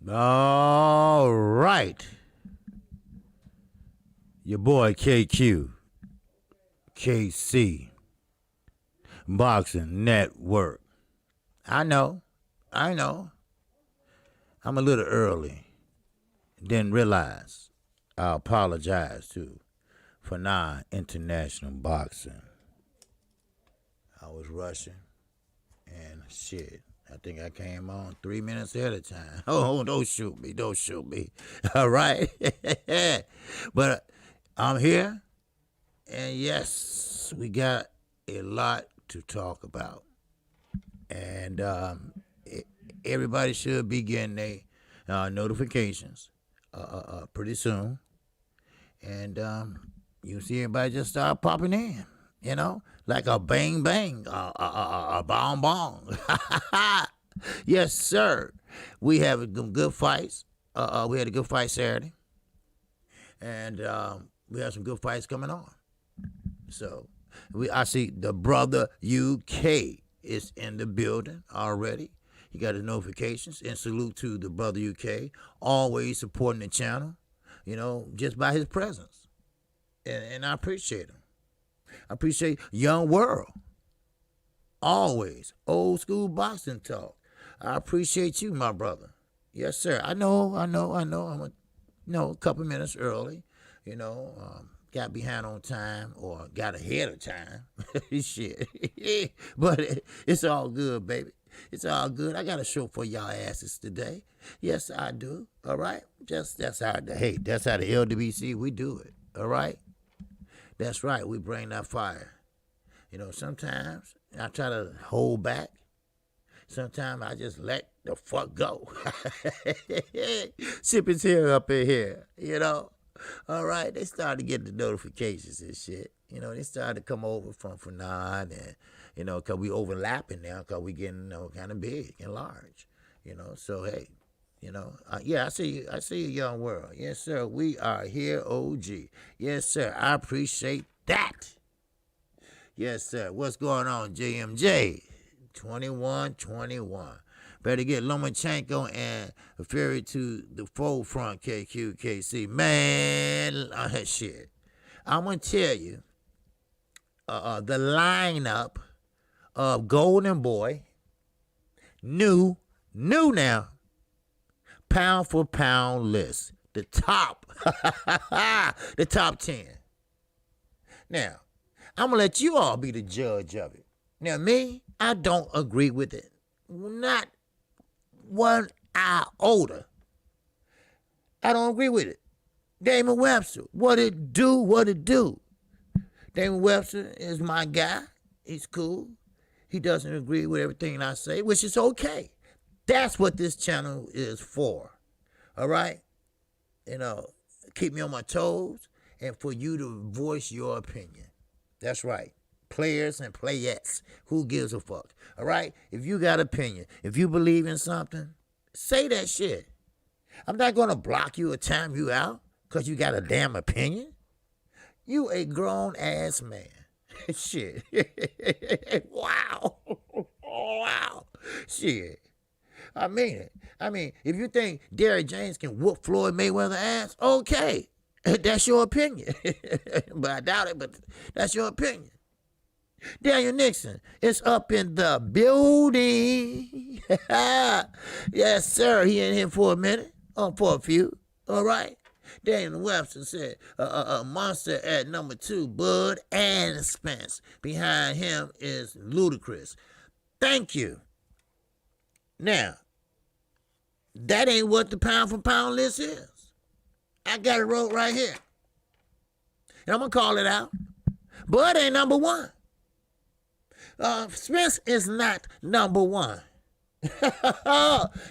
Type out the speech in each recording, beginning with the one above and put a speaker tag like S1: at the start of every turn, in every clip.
S1: All right. Your boy KQKC Boxing Network. I know. I'm a little early. Didn't realize. I apologize too for non-international boxing. I was rushing and shit. I think I came on 3 minutes ahead of time. Oh, don't shoot me. All right. But I'm here. And yes, we got a lot to talk about. And everybody should be getting their notifications pretty soon. And you see everybody just start popping in. You know, like a bang bang, a bong bong. Yes, sir. We have some good fights. We had a good fight Saturday, and we have some good fights coming on. So I see the brother UK is in the building already. He got his notifications, and salute to the brother UK, always supporting the channel. You know, just by his presence, and I appreciate him. I appreciate Young World. Always. Old school boxing talk. I appreciate you, my brother. Yes, sir. I know. I'm a couple minutes early. You know, got behind on time or got ahead of time. Shit. But it's all good, baby. It's all good. I got a show for y'all asses today. Yes, I do. All right? That's how the LWC, we do it. All right? That's right, we bring that fire. You know, sometimes I try to hold back. Sometimes I just let the fuck go. Sip his hair up in here, you know. All right, they started to get the notifications and shit. You know, they started to come over from Fanon and, you know, because we overlapping now because we getting, you know, kind of big and large. You know, so hey. You know, yeah, I see you, Young World. Yes, sir, we are here, OG. Yes, sir, I appreciate that. Yes, sir, what's going on, JMJ? 2121. Better get Lomachenko and Fury to the forefront, KQKC. Man, shit. I'm going to tell you, the lineup of Golden Boy, new now, pound for pound list. The top. The top 10. Now, I'm going to let you all be the judge of it. Now, me, I don't agree with it. Not one iota. I don't agree with it. Damon Webster, what it do. Damon Webster is my guy. He's cool. He doesn't agree with everything I say, which is okay. That's what this channel is for, all right? You know, keep me on my toes and for you to voice your opinion. That's right. Players and playettes. Who gives a fuck, all right? If you got opinion, if you believe in something, say that shit. I'm not going to block you or time you out because you got a damn opinion. You a grown-ass man. Shit. Wow. Wow. Shit. I mean it. I mean, if you think Derrick James can whoop Floyd Mayweather's ass, okay. That's your opinion. But I doubt it, but that's your opinion. Daniel Nixon is up in the building. Yes, sir. He in here for a minute, for a few. All right. Daniel Webster said, a monster at number 2, Bud and Spence. Behind him is Ludacris. Thank you. Now, that ain't what the pound for pound list is. I got it wrote right here. And I'm going to call it out. Bud ain't number 1. Spence is not number 1.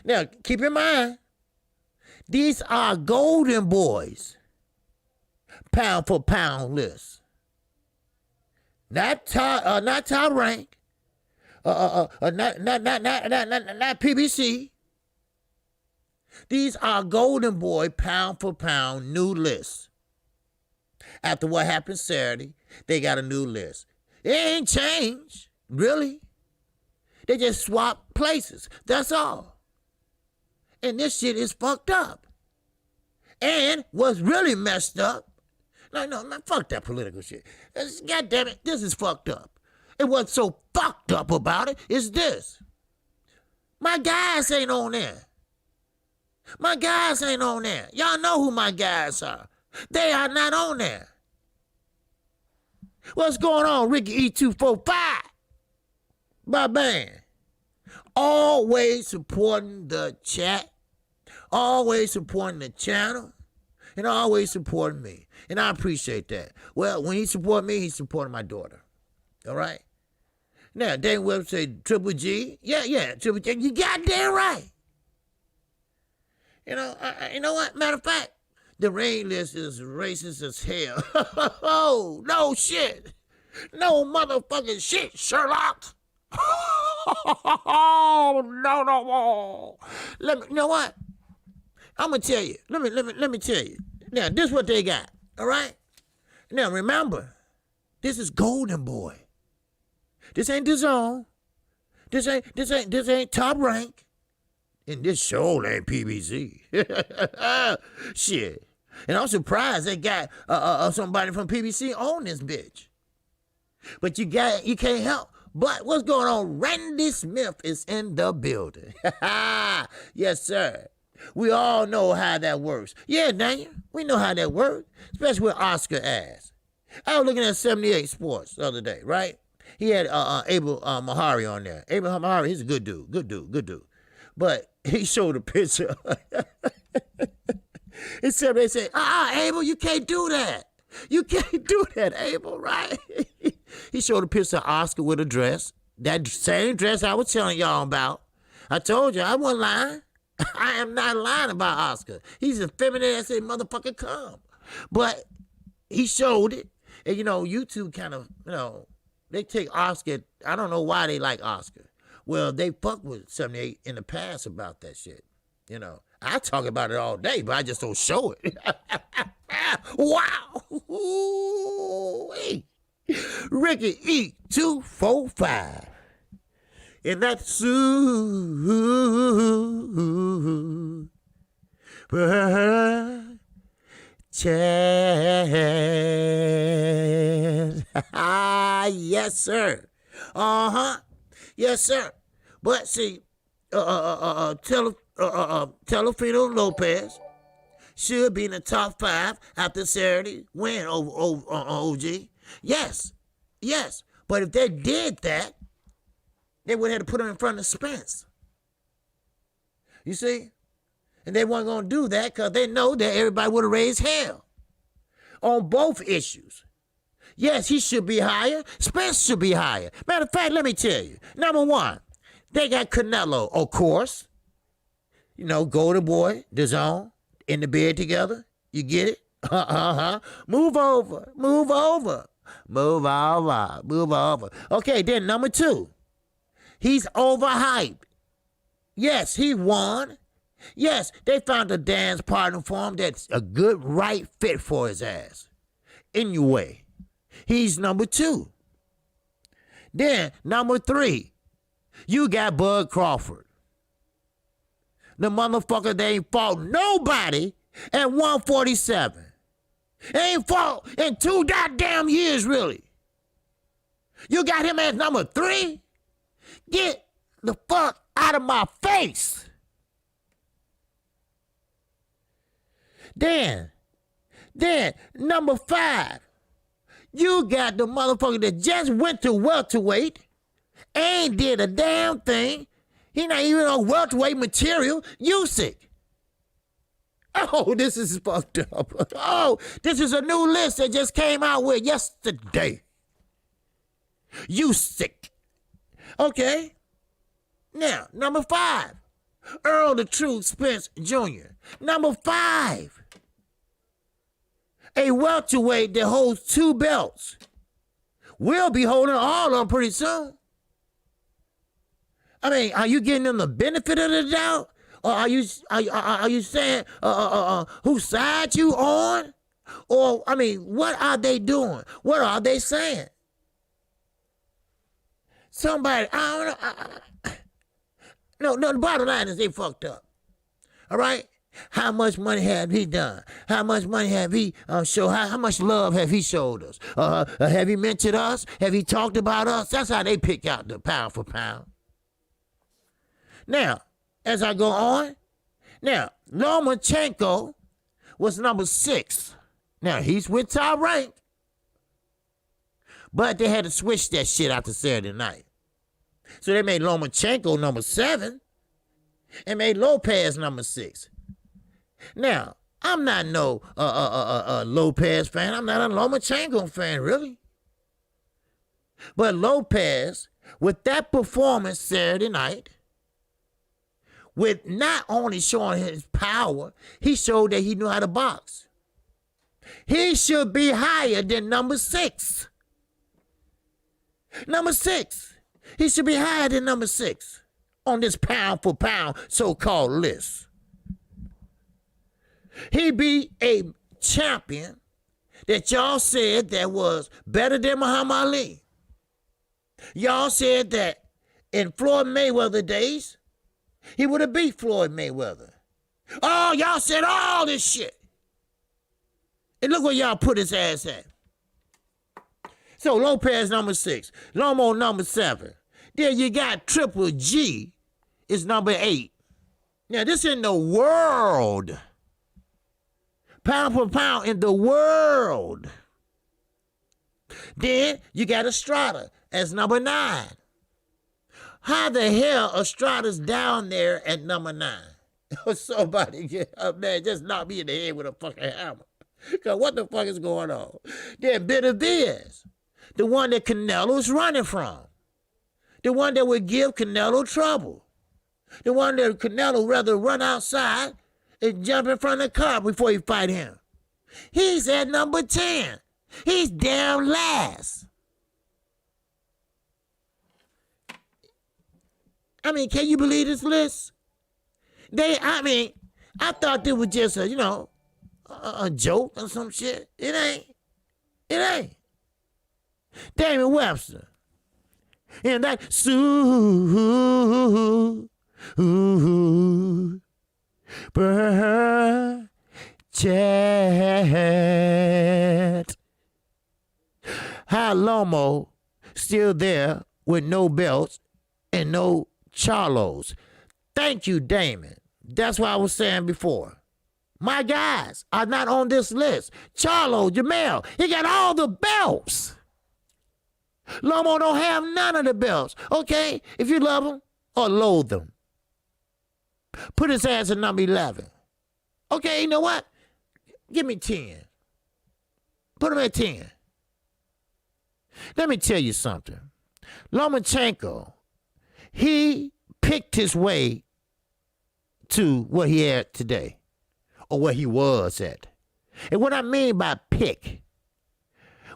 S1: Now, keep in mind, these are Golden Boys pound for pound list. Not top rank. Not PBC. These are Golden Boy pound for pound new lists. After what happened Saturday, they got a new list. It ain't changed, really. They just swapped places. That's all. And this shit is fucked up. And what's really messed up, no, man, fuck that political shit. God damn it, this is fucked up. And what's so fucked up about it is this. My guys ain't on there. My guys ain't on there. Y'all know who my guys are. They are not on there. What's going on, Ricky E245? My man. Always supporting the chat. Always supporting the channel. And always supporting me. And I appreciate that. Well, when he support me, he's supporting my daughter. All right? Now, Dane Webb said Triple G. Yeah, Triple G. You goddamn right. You know what? Matter of fact, the rain list is racist as hell. Oh, no shit. No motherfucking shit, Sherlock. Oh, no. You know what? I'm going to tell you. Let me tell you. Now, this is what they got. All right? Now, remember, this is Golden Boy. This ain't the zone. This ain't top rank. And this show ain't PBC. Shit. And I'm surprised they got somebody from PBC on this bitch. But you can't help. But what's going on? Randy Smith is in the building. Yes, sir. We all know how that works. Yeah, Daniel, we know how that works. Especially with Oscar ass. I was looking at 78 Sports the other day, right? He had Abel Mahari on there. Abel Mahari, he's a good dude. But he showed a picture. They said, Abel, you can't do that. You can't do that, Abel, right? He showed a picture of Oscar with a dress. That same dress I was telling y'all about. I told you, I wasn't lying. I am not lying about Oscar. He's as feminine as a motherfucker come. But he showed it. And, YouTube kind of, they take Oscar. I don't know why they like Oscar. Well, they fucked with 78 in the past about that shit. I talk about it all day, but I just don't show it. Wow. Ooh-wee. Ricky E245. And that's yes, sir. Yes, sir. But see, Telefino Lopez should be in the top 5 after Saturday win over OG. Yes. But if they did that, they would have to put him in front of Spence. You see? And they weren't going to do that because they know that everybody would have raised hell on both issues. Yes, he should be higher. Spence should be higher. Matter of fact, let me tell you. Number 1, they got Canelo, of course. Goto Boy, the zone, in the bed together. You get it? Move over. Okay, then number 2. He's overhyped. Yes, he won. Yes, they found a dance partner for him that's a good right fit for his ass. Anyway, he's number 2. Then, number 3, you got Bud Crawford. The motherfucker that ain't fought nobody at 147. Ain't fought in 2 goddamn years, really. You got him as number 3? Get the fuck out of my face. Then, number 5, you got the motherfucker that just went to welterweight, ain't did a damn thing. He not even on welterweight material. Usyk. Oh, this is fucked up. Oh, this is a new list that just came out with yesterday. Usyk. Okay. Now, number 5, Earl the Truth Spence Jr. Number 5, a welterweight that holds 2 belts. We'll be holding all of them pretty soon. I mean, are you giving them the benefit of the doubt? Or are you saying whose side you on? Or, I mean, what are they doing? What are they saying? Somebody, I don't know. No, the bottom line is they fucked up. All right? How much money have he done? How much money have he showed? How much love have he showed us? Have he mentioned us? Have he talked about us? That's how they pick out the pound for pound. Now, as I go on, now, Lomachenko was number 6. Now, he's with top rank. But they had to switch that shit after Saturday night. So they made Lomachenko number 7 and made Lopez number 6. Now, I'm not no Lopez fan. I'm not a Lomachenko fan, really. But Lopez, with that performance Saturday night, with not only showing his power, he showed that he knew how to box. He should be higher than number 6. Number 6. He should be higher than number 6 on this pound for pound so-called list. He be a champion that y'all said that was better than Muhammad Ali. Y'all said that in Floyd Mayweather days, he would have beat Floyd Mayweather. Oh, y'all said all this shit. And look where y'all put his ass at. So Lopez number 6, Lomo number 7. Then you got Triple G is number 8. Now this in the world. Pound for pound in the world. Then you got Estrada as number 9. How the hell Estrada's down there at number 9? Somebody get up there, just knock me in the head with a fucking hammer. Because what the fuck is going on? Then Benavidez, the one that Canelo's running from. The one that would give Canelo trouble. The one that Canelo rather run outside and jump in front of the car before he fight him. He's at number 10. He's down last. I mean, can you believe this list? I thought it was just a joke or some shit. It ain't. Damon Webster. And that Chat. How Lomo still there with no belts and no Charlos. Thank you, Damon. That's what I was saying before. My guys are not on this list. Charlo, Jamel, he got all the belts. Lomo don't have none of the belts. Okay, if you love him or loathe him, put his ass at number 11. Okay, you know what? Give me 10. Put him at 10. Let me tell you something. Lomachenko, he picked his way to what he had today, or what he was at. And what I mean by pick,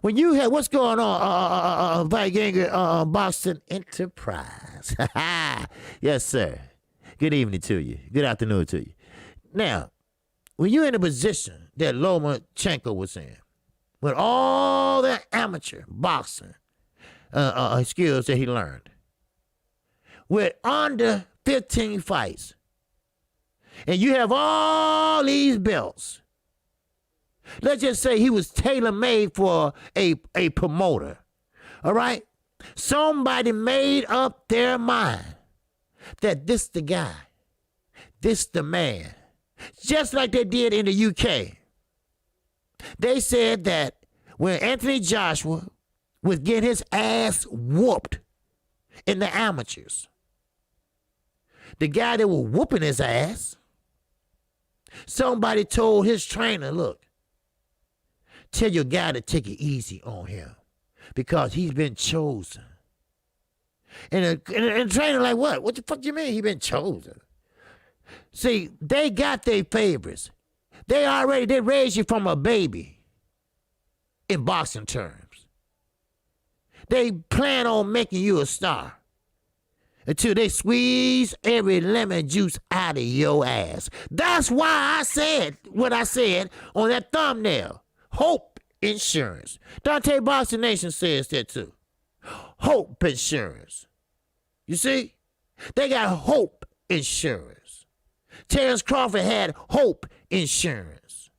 S1: when you have, what's going on, Viking Boston Enterprise? Yes, sir. Good evening to you. Good afternoon to you. Now, when you're in a position that Lomachenko was in, with all the amateur boxing skills that he learned, with under 15 fights, and you have all these belts, let's just say he was tailor-made for a promoter, all right? Somebody made up their mind that this the guy, this the man. Just like they did in the UK. They said that when Anthony Joshua was getting his ass whooped in the amateurs, the guy that was whooping his ass, somebody told his trainer, look, tell your guy to take it easy on him because he's been chosen. And the trainer like, what? What the fuck you mean he been chosen? See, they got their favorites. They raised you from a baby in boxing terms. They plan on making you a star until they squeeze every lemon juice out of your ass. That's why I said what I said on that thumbnail. Hope Insurance. Dante Boxing Nation says that too. Hope Insurance. You see? They got Hope Insurance. Terrence Crawford had hope insurance.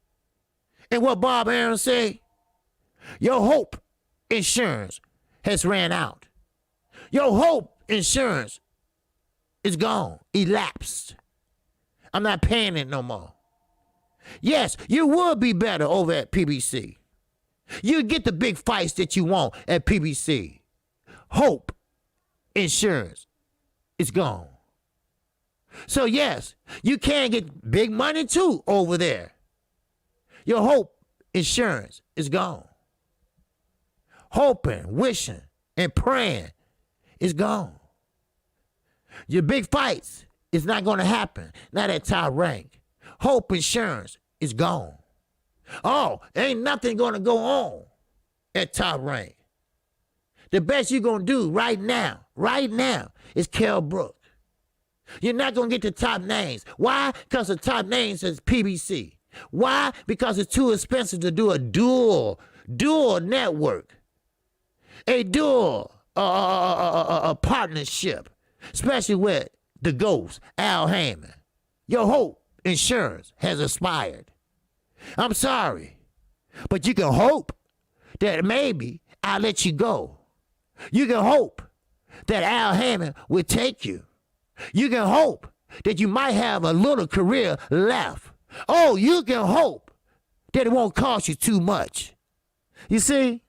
S1: And what Bob Arum say? Your hope insurance has ran out. Your hope insurance is gone, elapsed. I'm not paying it no more. Yes, you would be better over at PBC. You get the big fights that you want at PBC. Hope insurance is gone. So yes, you can get big money too over there. Your hope insurance is gone. Hoping, wishing, and praying is gone. Your big fights is not going to happen. Not at top rank. Hope insurance is gone. Oh, ain't nothing going to go on at top rank. The best you're going to do right now, is Kell Brook. You're not going to get the top names. Why? Because the top names is PBC. Why? Because it's too expensive to do a dual network. A dual partnership, especially with the Ghost, Al Heyman. Your hope insurance has expired. I'm sorry, but you can hope that maybe I'll let you go. You can hope that Al Heyman will take you. You can hope that you might have a little career left. Oh, you can hope that it won't cost you too much. You see,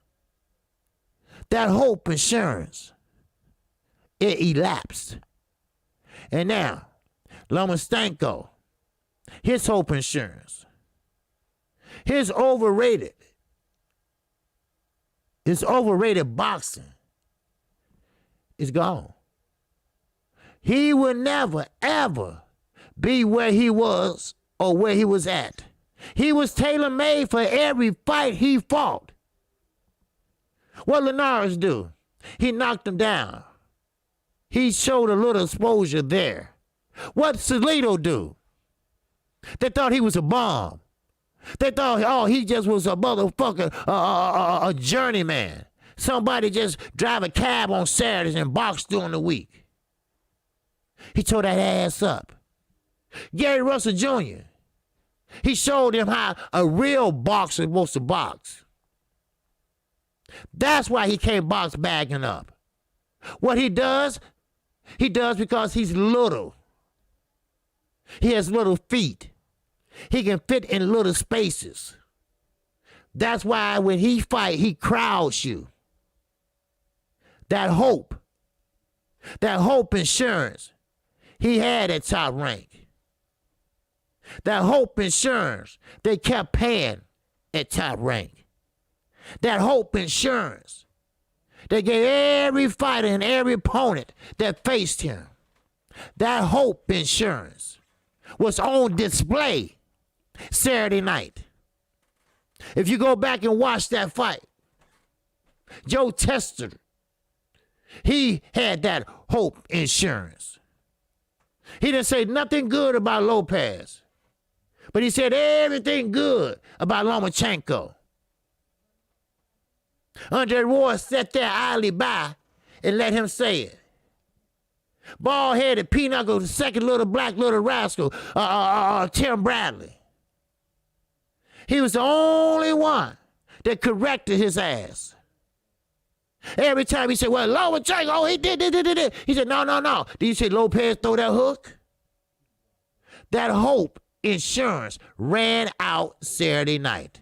S1: that hope insurance, it elapsed. And now, Lomachenko, his hope insurance, his overrated boxing is gone. He will never, ever be where he was or where he was at. He was tailor-made for every fight he fought. What Linares do? He knocked him down. He showed a little exposure there. What Salido do? They thought he was a bomb. They thought, oh, he just was a motherfucker, a journeyman. Somebody just drive a cab on Saturdays and box during the week. He tore that ass up. Gary Russell Jr., he showed him how a real boxer is supposed to box. That's why he can't box bagging up. What he does because he's little. He has little feet. He can fit in little spaces. That's why when he fight, he crowds you. That hope insurance, he had at top rank. That hope insurance, they kept paying at top rank. That hope insurance, they gave every fighter and every opponent that faced him. That hope insurance was on display Saturday night. If you go back and watch that fight, Joe Tester, he had that hope insurance. He didn't say nothing good about Lopez, but he said everything good about Lomachenko. Andre Ward sat there idly by and let him say it. Bald-headed, pinochle, the second little black little rascal, Tim Bradley. He was the only one that corrected his ass. Every time he said, well, Lomachenko, oh, he did. He said, no. Did you say Lopez throw that hook? That hope insurance ran out Saturday night.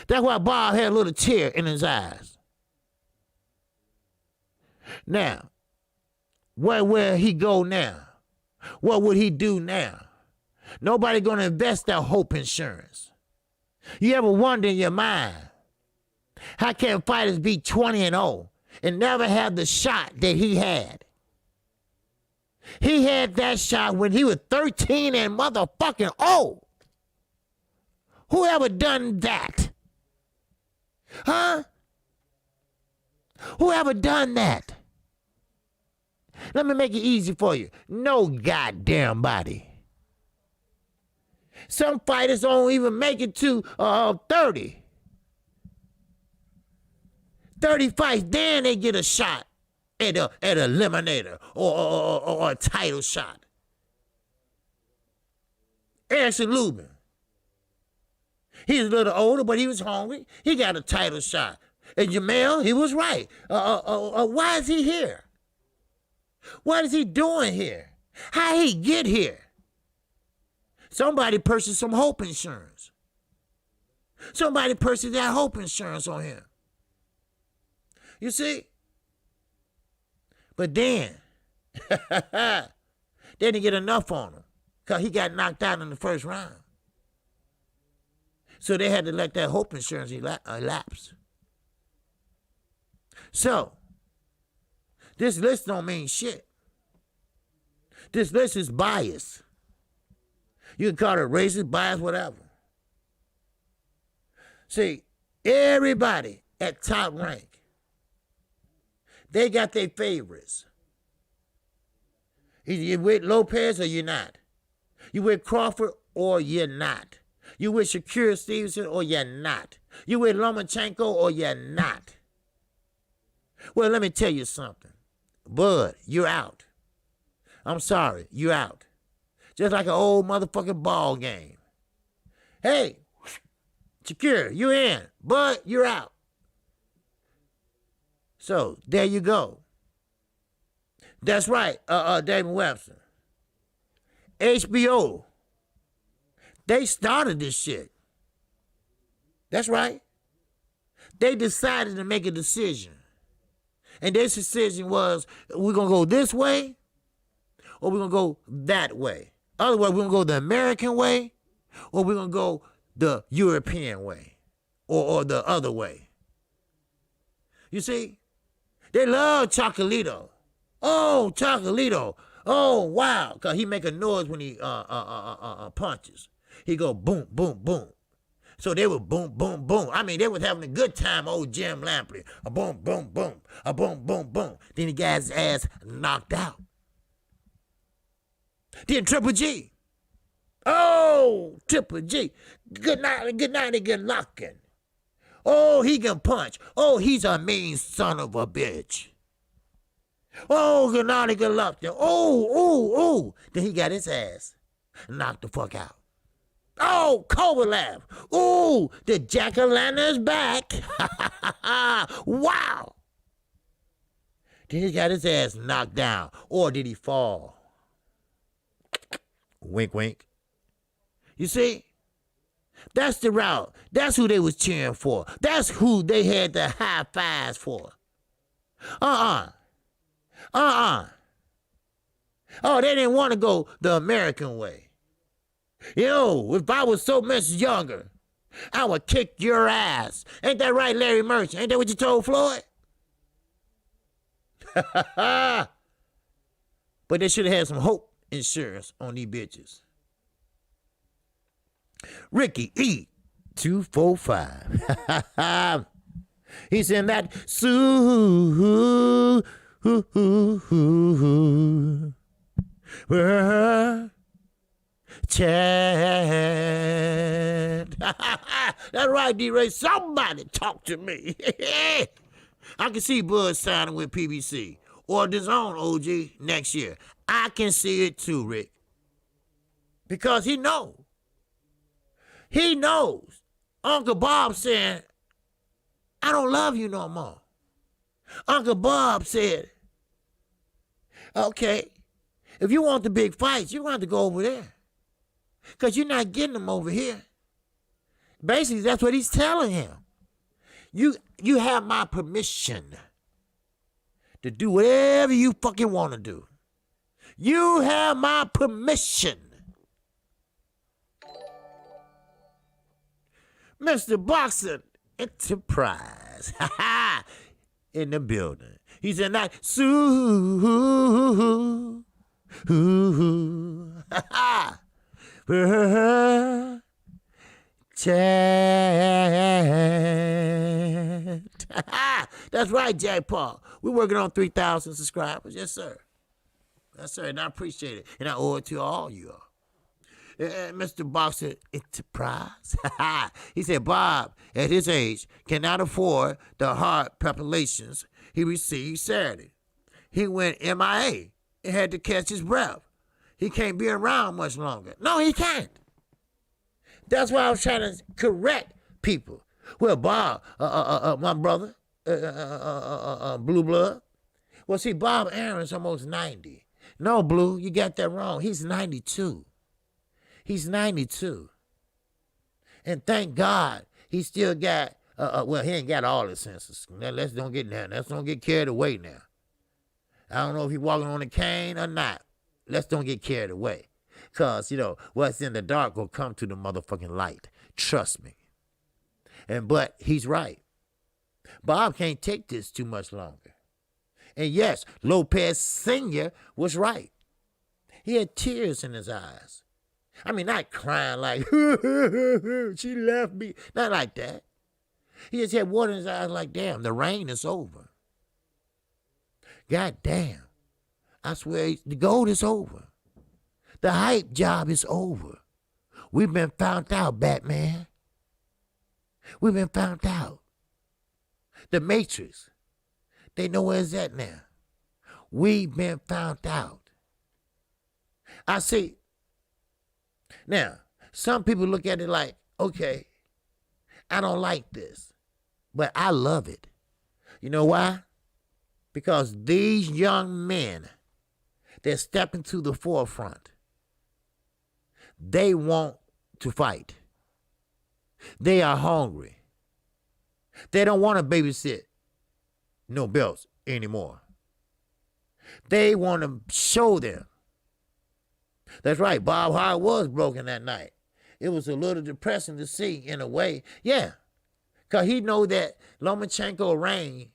S1: That's why Bob had a little tear in his eyes. Now, where will he go now? What would he do now? Nobody gonna invest that hope insurance. You ever wonder in your mind, how can fighters be 20-0 and never have the shot that he had? He had that shot when he was 13 and motherfucking old. Who ever done that? Huh? Who ever done that? Let me make it easy for you. No goddamn body. Some fighters don't even make it to 30. 30 fights, then they get a shot at an eliminator or a title shot. Anderson Lubin. He's a little older, but he was hungry. He got a title shot. And Jamel, he was right. Why is he here? What is he doing here? How he get here? Somebody purchased some hope insurance. Somebody purchased that hope insurance on him. You see? But then, they didn't get enough on him because he got knocked out in the first round. So they had to let that hope insurance elapse. So, this list don't mean shit. This list is biased. You can call it racist, bias, whatever. See, everybody at top rank, they got their favorites. Either you're with Lopez or you're not. You with Crawford or you're not. You with Shakur Stevenson or you're not. You with Lomachenko or you're not. Well, let me tell you something. Bud, you're out. I'm sorry, you're out. Just like an old motherfucking ball game. Hey, Shakur, you in. Bud, you're out. So, there you go. That's right, David Webster. HBO, they started this shit. That's right. They decided to make a decision. And their decision was, we're going to go this way or we're going to go that way. Otherwise, we're going to go the American way or we're going to go the European way or the other way. You see? They love Chocolito. Oh, Chocolito. Oh, wow. Because he make a noise when he punches. He go boom, boom, boom. So they were boom, boom, boom. I mean, they was having a good time, old Jim Lampley. A boom, boom, boom. A boom, boom, boom. Then he got his ass knocked out. Then Triple G. Oh, Triple G. Good night, and good locking. Oh, he can punch. Oh, he's a mean son of a bitch. Oh, good night, and good locking. Oh. Then he got his ass knocked the fuck out. Oh, Kovalev. Ooh, the jack-o'-lantern's back. Wow. Then he got his ass knocked down. Or did he fall? Wink, wink. You see? That's the route. That's who they was cheering for. That's who they had the high fives for. Oh, they didn't want to go the American way. Yo, if I was so much younger, I would kick your ass. Ain't that right, Larry Merchant? Ain't that what you told Floyd? But they should have had some hope insurance on these bitches. Ricky E245. He's in that chat. That's right, D-Ray. Somebody talk to me. I can see Bud signing with PBC or DAZN OG next year. I can see it too, Rick. Because he knows. He knows. Uncle Bob saying, I don't love you no more. Uncle Bob said, okay, if you want the big fights, you're going to have to go over there. Because you're not getting them over here. Basically, that's what he's telling him. You have my permission to do whatever you fucking want to do. You have my permission. Mr. Boxer Enterprise. In the building. He's in that chat. That's right, Jack Paul. We're working on 3,000 subscribers. Yes, sir. Yes, sir. And I appreciate it. And I owe it to all you all. Mr. Boxer Enterprise. He said Bob, at his age, cannot afford the heart palpitations he received Saturday. He went MIA and had to catch his breath. He can't be around much longer. No, he can't. That's why I was trying to correct people. Well, Bob, my brother, Blue Blood. Well, see, Bob Aaron's almost 90. No, Blue, you got that wrong. He's 92. He's 92. And thank God he still got, well, he ain't got all his senses. Now, let's don't get carried away now. I don't know if he's walking on a cane or not. Let's don't get carried away. Because, what's in the dark will come to the motherfucking light. Trust me. But he's right. Bob can't take this too much longer. And yes, Lopez Sr. was right. He had tears in his eyes. I mean, not crying like, she left me. Not like that. He just had water in his eyes like, damn, the rain is over. God damn. I swear, the gold is over. The hype job is over. We've been found out, Batman. We've been found out. The Matrix, they know where it's at now. We've been found out. I see. Now, some people look at it like, okay, I don't like this, but I love it. You know why? Because these young men, they're stepping to the forefront. They want to fight. They are hungry. They don't want to babysit no belts anymore. They want to show them. That's right, Bob Hart was broken that night. It was a little depressing to see in a way. Yeah, because he know that Lomachenko reign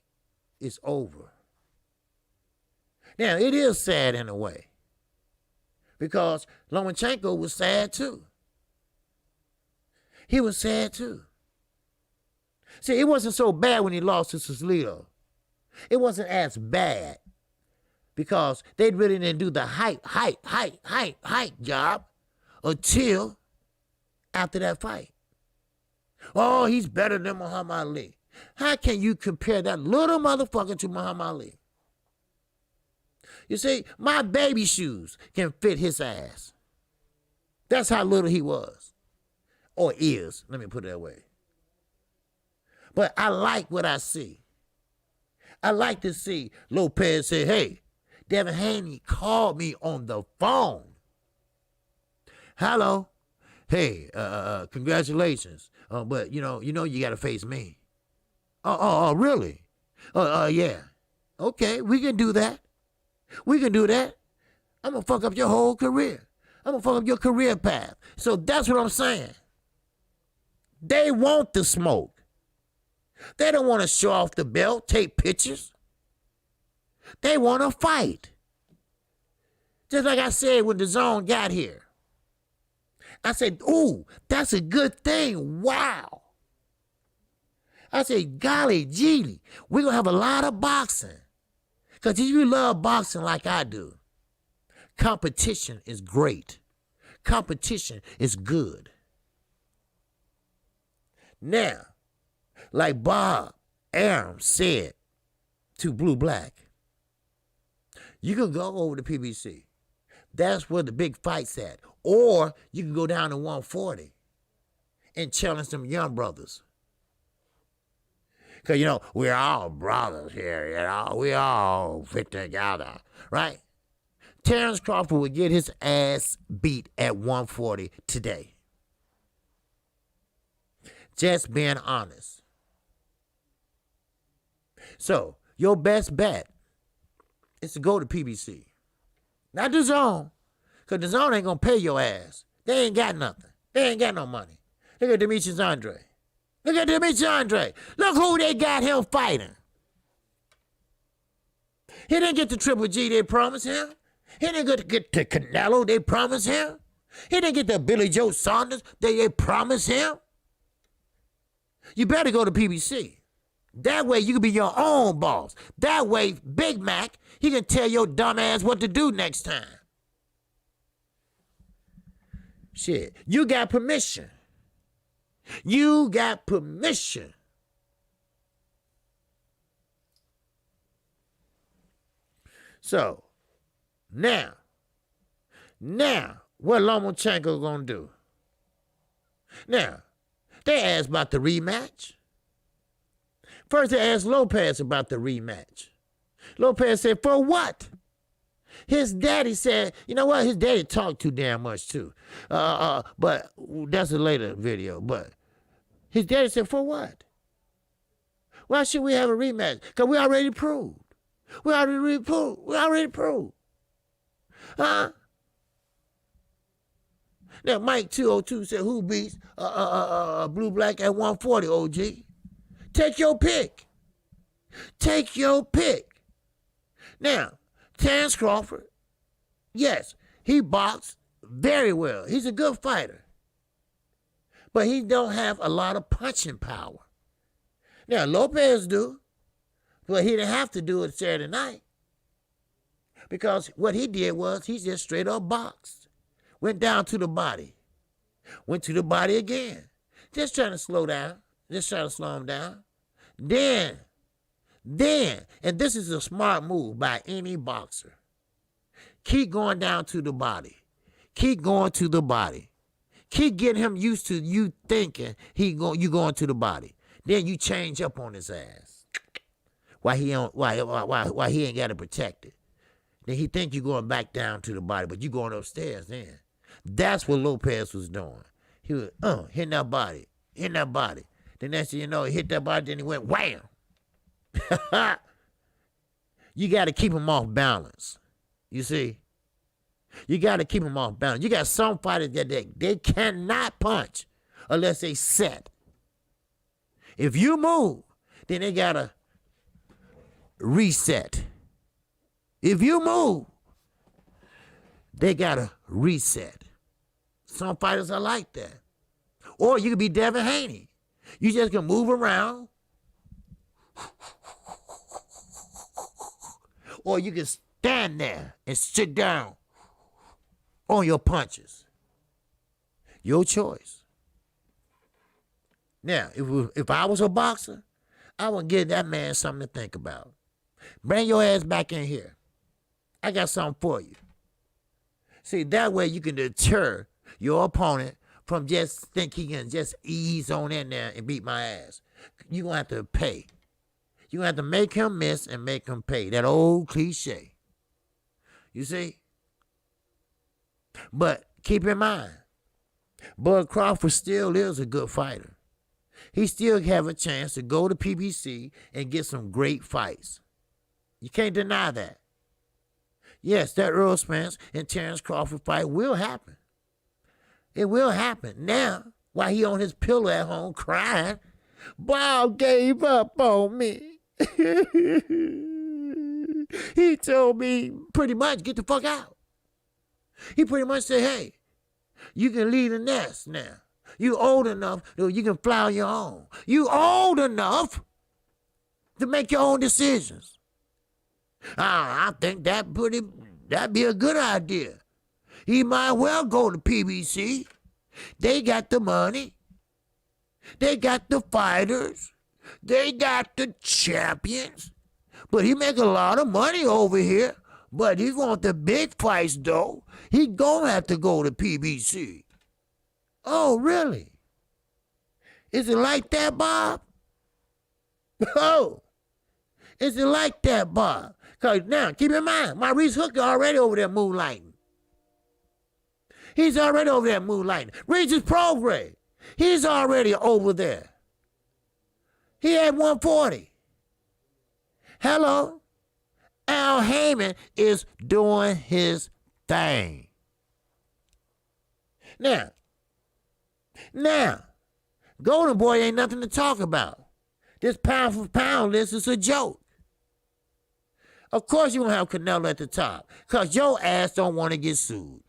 S1: is over. Now, it is sad in a way because Lomachenko was sad too. He was sad too. See, it wasn't so bad when he lost to Sosito. It wasn't as bad because they really didn't do the hype job until after that fight. Oh, he's better than Muhammad Ali. How can you compare that little motherfucker to Muhammad Ali? You see, my baby shoes can fit his ass. That's how little he was. Or is, let me put it that way. But I like what I see. I like to see Lopez say, hey, Devin Haney called me on the phone. Hello. Hey, congratulations. But you got to face me. Oh, really? Yeah. Okay, we can do that. We can do that. I'm going to fuck up your whole career. I'm going to fuck up your career path. So that's what I'm saying. They want the smoke. They don't want to show off the belt, take pictures. They want to fight. Just like I said when the zone got here. I said, ooh, that's a good thing. Wow. I said, golly gee, we're going to have a lot of boxing. Because if you love boxing like I do, competition is great. Competition is good. Now, like Bob Arum said to Blue Black, you can go over to PBC. That's where the big fight's at. Or you can go down to 140 and challenge them young brothers. Because, we're all brothers here, we all fit together, right? Terrence Crawford would get his ass beat at 140 today. Just being honest. So, your best bet is to go to PBC. Not the zone. Because the zone ain't going to pay your ass. They ain't got nothing. They ain't got no money. Look at Demetrius Andre. Look at Demetrius Andre. Look who they got him fighting. He didn't get the Triple G they promised him. He didn't get the Canelo they promised him. He didn't get the Billy Joe Saunders they promised him. You better go to PBC. That way you can be your own boss. That way Big Mac, he can tell your dumb ass what to do next time. Shit, you got permission. You got permission. So, now, what Lomachenko gonna do? Now, they asked about the rematch. First, they asked Lopez about the rematch. Lopez said, for what? His daddy said, you know what? His daddy talked too damn much, too. But that's a later video. But his daddy said, for what? Why should we have a rematch? Because we already proved. We already proved. Huh? Now, Mike 202 said, who beats Blue Black at 140, OG? Take your pick. Take your pick. Now, Terrence Crawford, yes, he boxed very well. He's a good fighter. But he don't have a lot of punching power. Now, Lopez do, but he didn't have to do it Saturday night. Because what he did was he just straight up boxed. Went down to the body. Went to the body again. Just trying to slow down. Just trying to slow him down. Then, and this is a smart move by any boxer. Keep going down to the body. Keep going to the body. Keep getting him used to you thinking you going to the body. Then you change up on his ass. Why he ain't got to protect it? Then he think you going back down to the body, but you going upstairs then. That's what Lopez was doing. He was hitting that body. The next thing you know, he hit that body, then he went wham. You got to keep him off balance. You see? You got to keep him off balance. You got some fighters that they cannot punch unless they set. If you move, then they got to reset. If you move, they got to reset. Some fighters are like that. Or you could be Devin Haney. You just can move around. Or you can stand there and sit down on your punches. Your choice. Now, if I was a boxer, I would give that man something to think about. Bring your ass back in here. I got something for you. See, that way you can deter your opponent from just thinking he can just ease on in there and beat my ass. You're going to have to pay. You're going to have to make him miss and make him pay. That old cliche. You see? But keep in mind, Bud Crawford still is a good fighter. He still have a chance to go to PBC and get some great fights. You can't deny that. Yes, that Earl Spence and Terrence Crawford fight will happen. It will happen. Now, while he on his pillow at home crying, Bob gave up on me. He told me pretty much, get the fuck out. He pretty much said, hey, you can leave the nest now. You old enough that you can fly on your own. You old enough to make your own decisions. I think that'd be a good idea. He might well go to PBC. They got the money. They got the fighters. They got the champions. But he make a lot of money over here. But he want the big fights, though. He gonna have to go to PBC. Oh, really? Is it like that, Bob? Oh, is it like that, Bob? Because now, keep in mind, Maurice Hooker already over there moonlighting. He's already over there moonlighting. Regis Prograis, he's already over there. He had 140. Hello? Al Heyman is doing his thing. Now, Golden Boy ain't nothing to talk about. This pound for pound list is a joke. Of course you won't have Canelo at the top, because your ass don't want to get sued.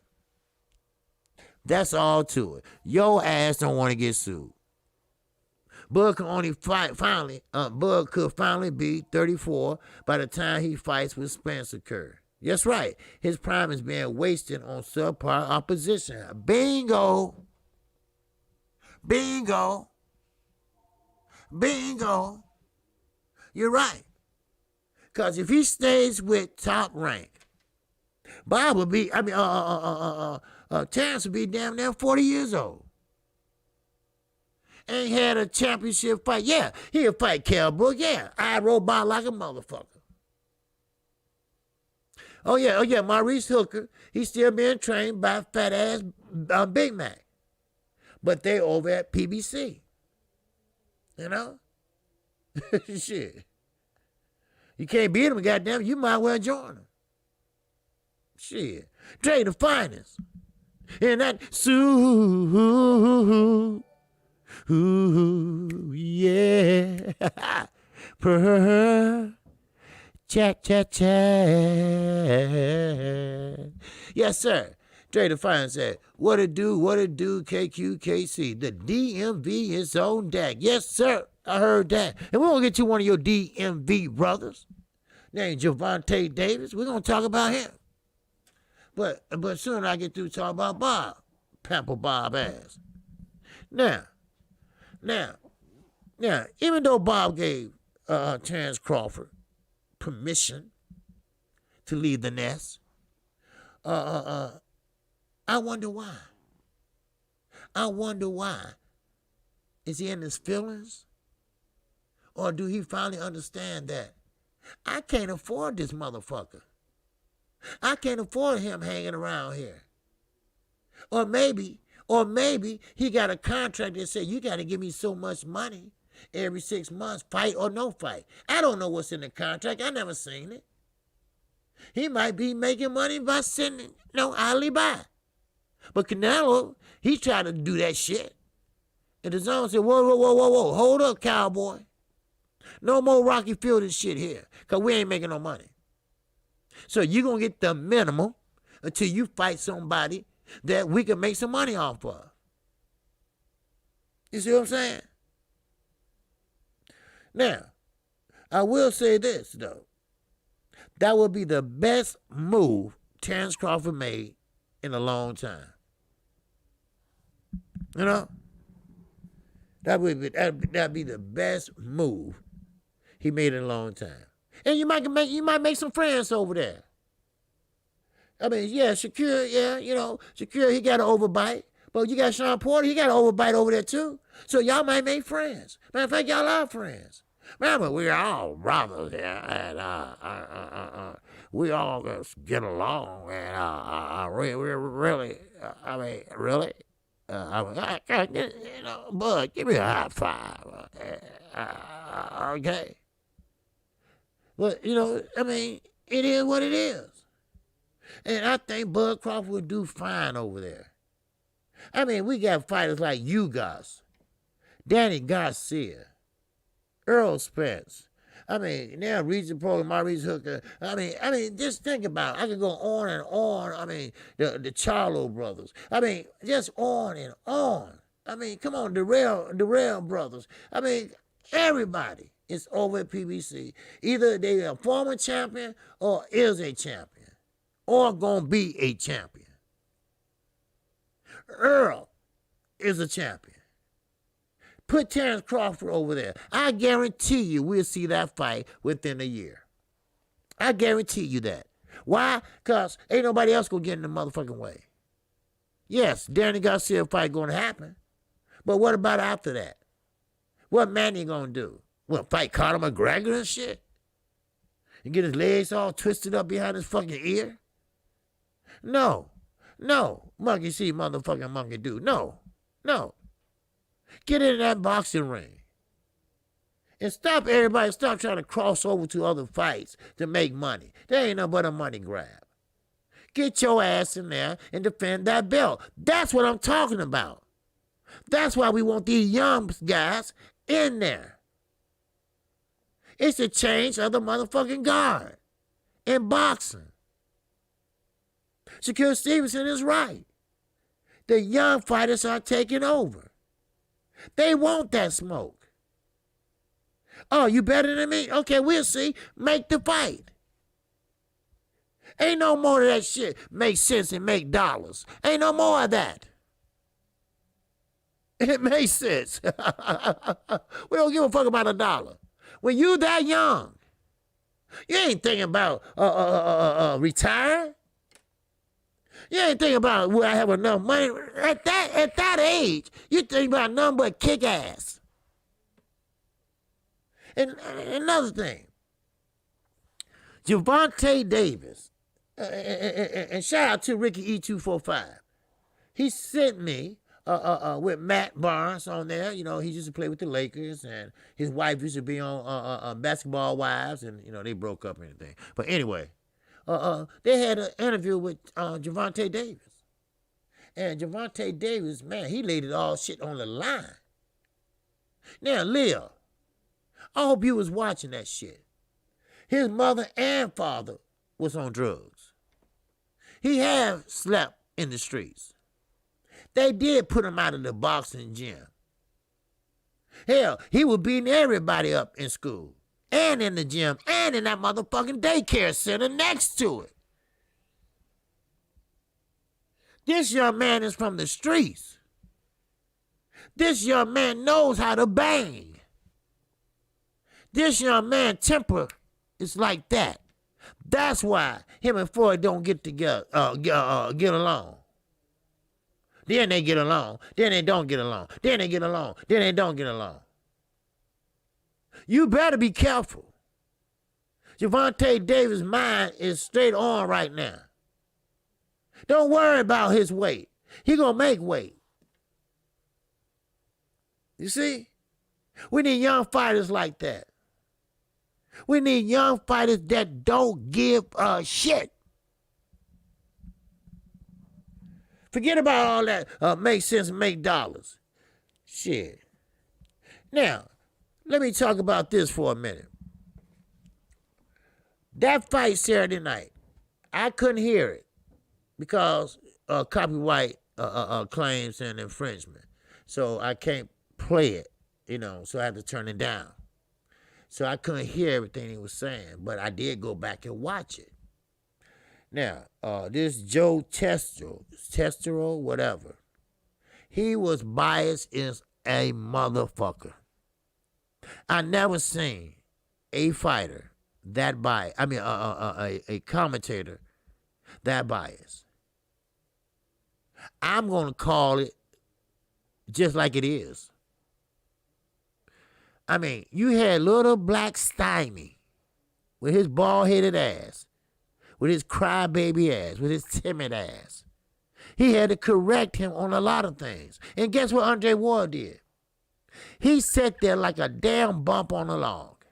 S1: That's all to it. Your ass don't want to get sued. Bud could finally be 34 by the time he fights with Spencer Curry. That's right. His prime is being wasted on subpar opposition. Bingo. Bingo. Bingo. You're right. Because if he stays with top rank, Bob would be, Terrence would be damn near 40 years old. ain't had a championship fight. Yeah, he'll fight Kell Brook. Yeah, I robot like a motherfucker. Oh yeah, Maurice Hooker, he's still being trained by fat ass Big Mac. But they over at PBC. You know? Shit. You can't beat them, goddamn, you might well join them. Shit. Dre the finest. And that yeah. Chat. Yes, sir. Dre the finest said, what it do, KQKC. The DMV is on deck. Yes, sir. I heard that. And we're going to get you one of your DMV brothers named Javante Davis. We're going to talk about him. But soon I get through talking about Bob. Pamper Bob ass. Now, even though Bob gave Terrence Crawford permission to leave the nest, I wonder why. Is he in his feelings? Or do he finally understand that I can't afford this motherfucker? I can't afford him hanging around here. Or maybe he got a contract that said, you got to give me so much money every 6 months, fight or no fight. I don't know what's in the contract. I never seen it. He might be making money by sending idly by. But Canelo, he tried to do that shit. And the zone said, whoa, hold up, cowboy. No more Rocky Fielding shit here, because we ain't making no money. So you're going to get the minimum until you fight somebody that we can make some money off of. You see what I'm saying? Now, I will say this, though. That would be the best move Terrence Crawford made in a long time. You know? That'd be the best move he made in a long time. And you might make some friends over there. I mean, yeah, Shakur, Shakur, he got an overbite. But you got Sean Porter, he got an overbite over there too. So y'all might make friends. Matter of fact, y'all are friends. Remember, we're all brothers here, and we all just get along, and we really, really. Bud, give me a high five. Okay. But, it is what it is. And I think Bud Crawford would do fine over there. I mean, we got fighters like Ugas, Danny Garcia, Earl Spence. I mean, now Regis Pro, Maurice Hooker. I mean, just think about it. I can go on and on. I mean, the Charlo brothers. I mean, just on and on. I mean, come on, the Rail brothers. I mean, everybody is over at PBC. Either they are a former champion or is a champion or gonna be a champion. Earl is a champion. Put Terrence Crawford over there. I guarantee you we'll see that fight within a year. I guarantee you that. Why? Because ain't nobody else going to get in the motherfucking way. Yes, Danny Garcia fight going to happen. But what about after that? What Manny going to do? What, fight Conor McGregor and shit? And get his legs all twisted up behind his fucking ear? No. Monkey see, motherfucking monkey do. No. Get in that boxing ring. And stop trying to cross over to other fights to make money. That ain't nothing but a money grab. Get your ass in there and defend that belt. That's what I'm talking about. That's why we want these young guys in there. It's a change of the motherfucking guard in boxing. Shakur Stevenson is right. The young fighters are taking over. They want that smoke. Oh, you better than me? Okay, we'll see. Make the fight. Ain't no more of that shit. Make sense and make dollars. Ain't no more of that. It makes sense. We don't give a fuck about a dollar. When you that young, you ain't thinking about retiring. You ain't thinking about will I have enough money. At that age, you think about nothing but kick ass. And another thing, Javante Davis, and shout out to Ricky E245. He sent me with Matt Barnes on there. You know, he used to play with the Lakers, and his wife used to be on Basketball Wives, and, you know, they broke up and everything. But anyway, they had an interview with Javante Davis. And Javante Davis, man, he laid it all shit on the line. Now, Leo, I hope you was watching that shit. His mother and father was on drugs. He have slept in the streets. They did put him out of the boxing gym. Hell, he was beating everybody up in school, and in the gym, and in that motherfucking daycare center next to it. This young man is from the streets. This young man knows how to bang. This young man temper is like that. That's why him and Floyd don't get together, get along. Then they get along. Then they don't get along. Then they get along. Then they don't get along. You better be careful. Javante Davis' mind is straight on right now. Don't worry about his weight. He gonna make weight. You see? We need young fighters like that. We need young fighters that don't give a shit. Forget about all that make sense and make dollars. Shit. Now, let me talk about this for a minute. That fight Saturday night, I couldn't hear it because copyright claims and infringement. So I can't play it, you know, so I had to turn it down. So I couldn't hear everything he was saying, but I did go back and watch it. Now, this Joe Testero, whatever, he was biased as a motherfucker. I never seen a fighter that biased. I mean, a commentator that biased. I'm going to call it just like it is. I mean, you had little black Stymie with his bald-headed ass, with his crybaby ass, with his timid ass. He had to correct him on a lot of things. And guess what Andre Ward did? He sat there like a damn bump on a log.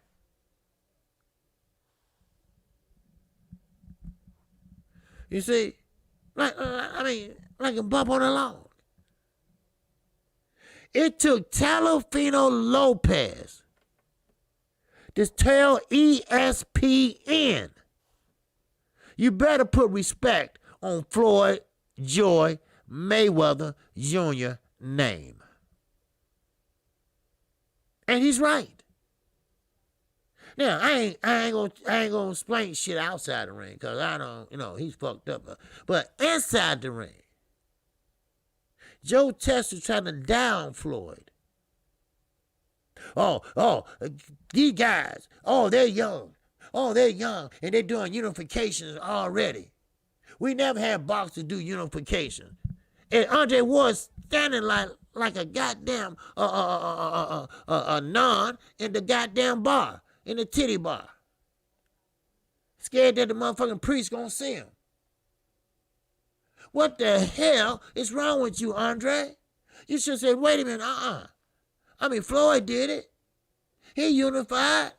S1: You see? Like a bump on a log. It took Talofino Lopez to tell ESPN, you better put respect on Floyd Joy Mayweather Jr. name. And he's right. Now, I ain't gonna explain shit outside the ring, because I don't, you know, he's fucked up. But inside the ring, Joe Tester trying to down Floyd. These guys, they're young. Oh, they're young, and they're doing unifications already. We never had boxers do unification. And Andre Ward's standing like a goddamn nun in the goddamn bar, in the titty bar. Scared that the motherfucking priest gonna see him. What the hell is wrong with you, Andre? You should say, wait a minute, I mean, Floyd did it. He unified.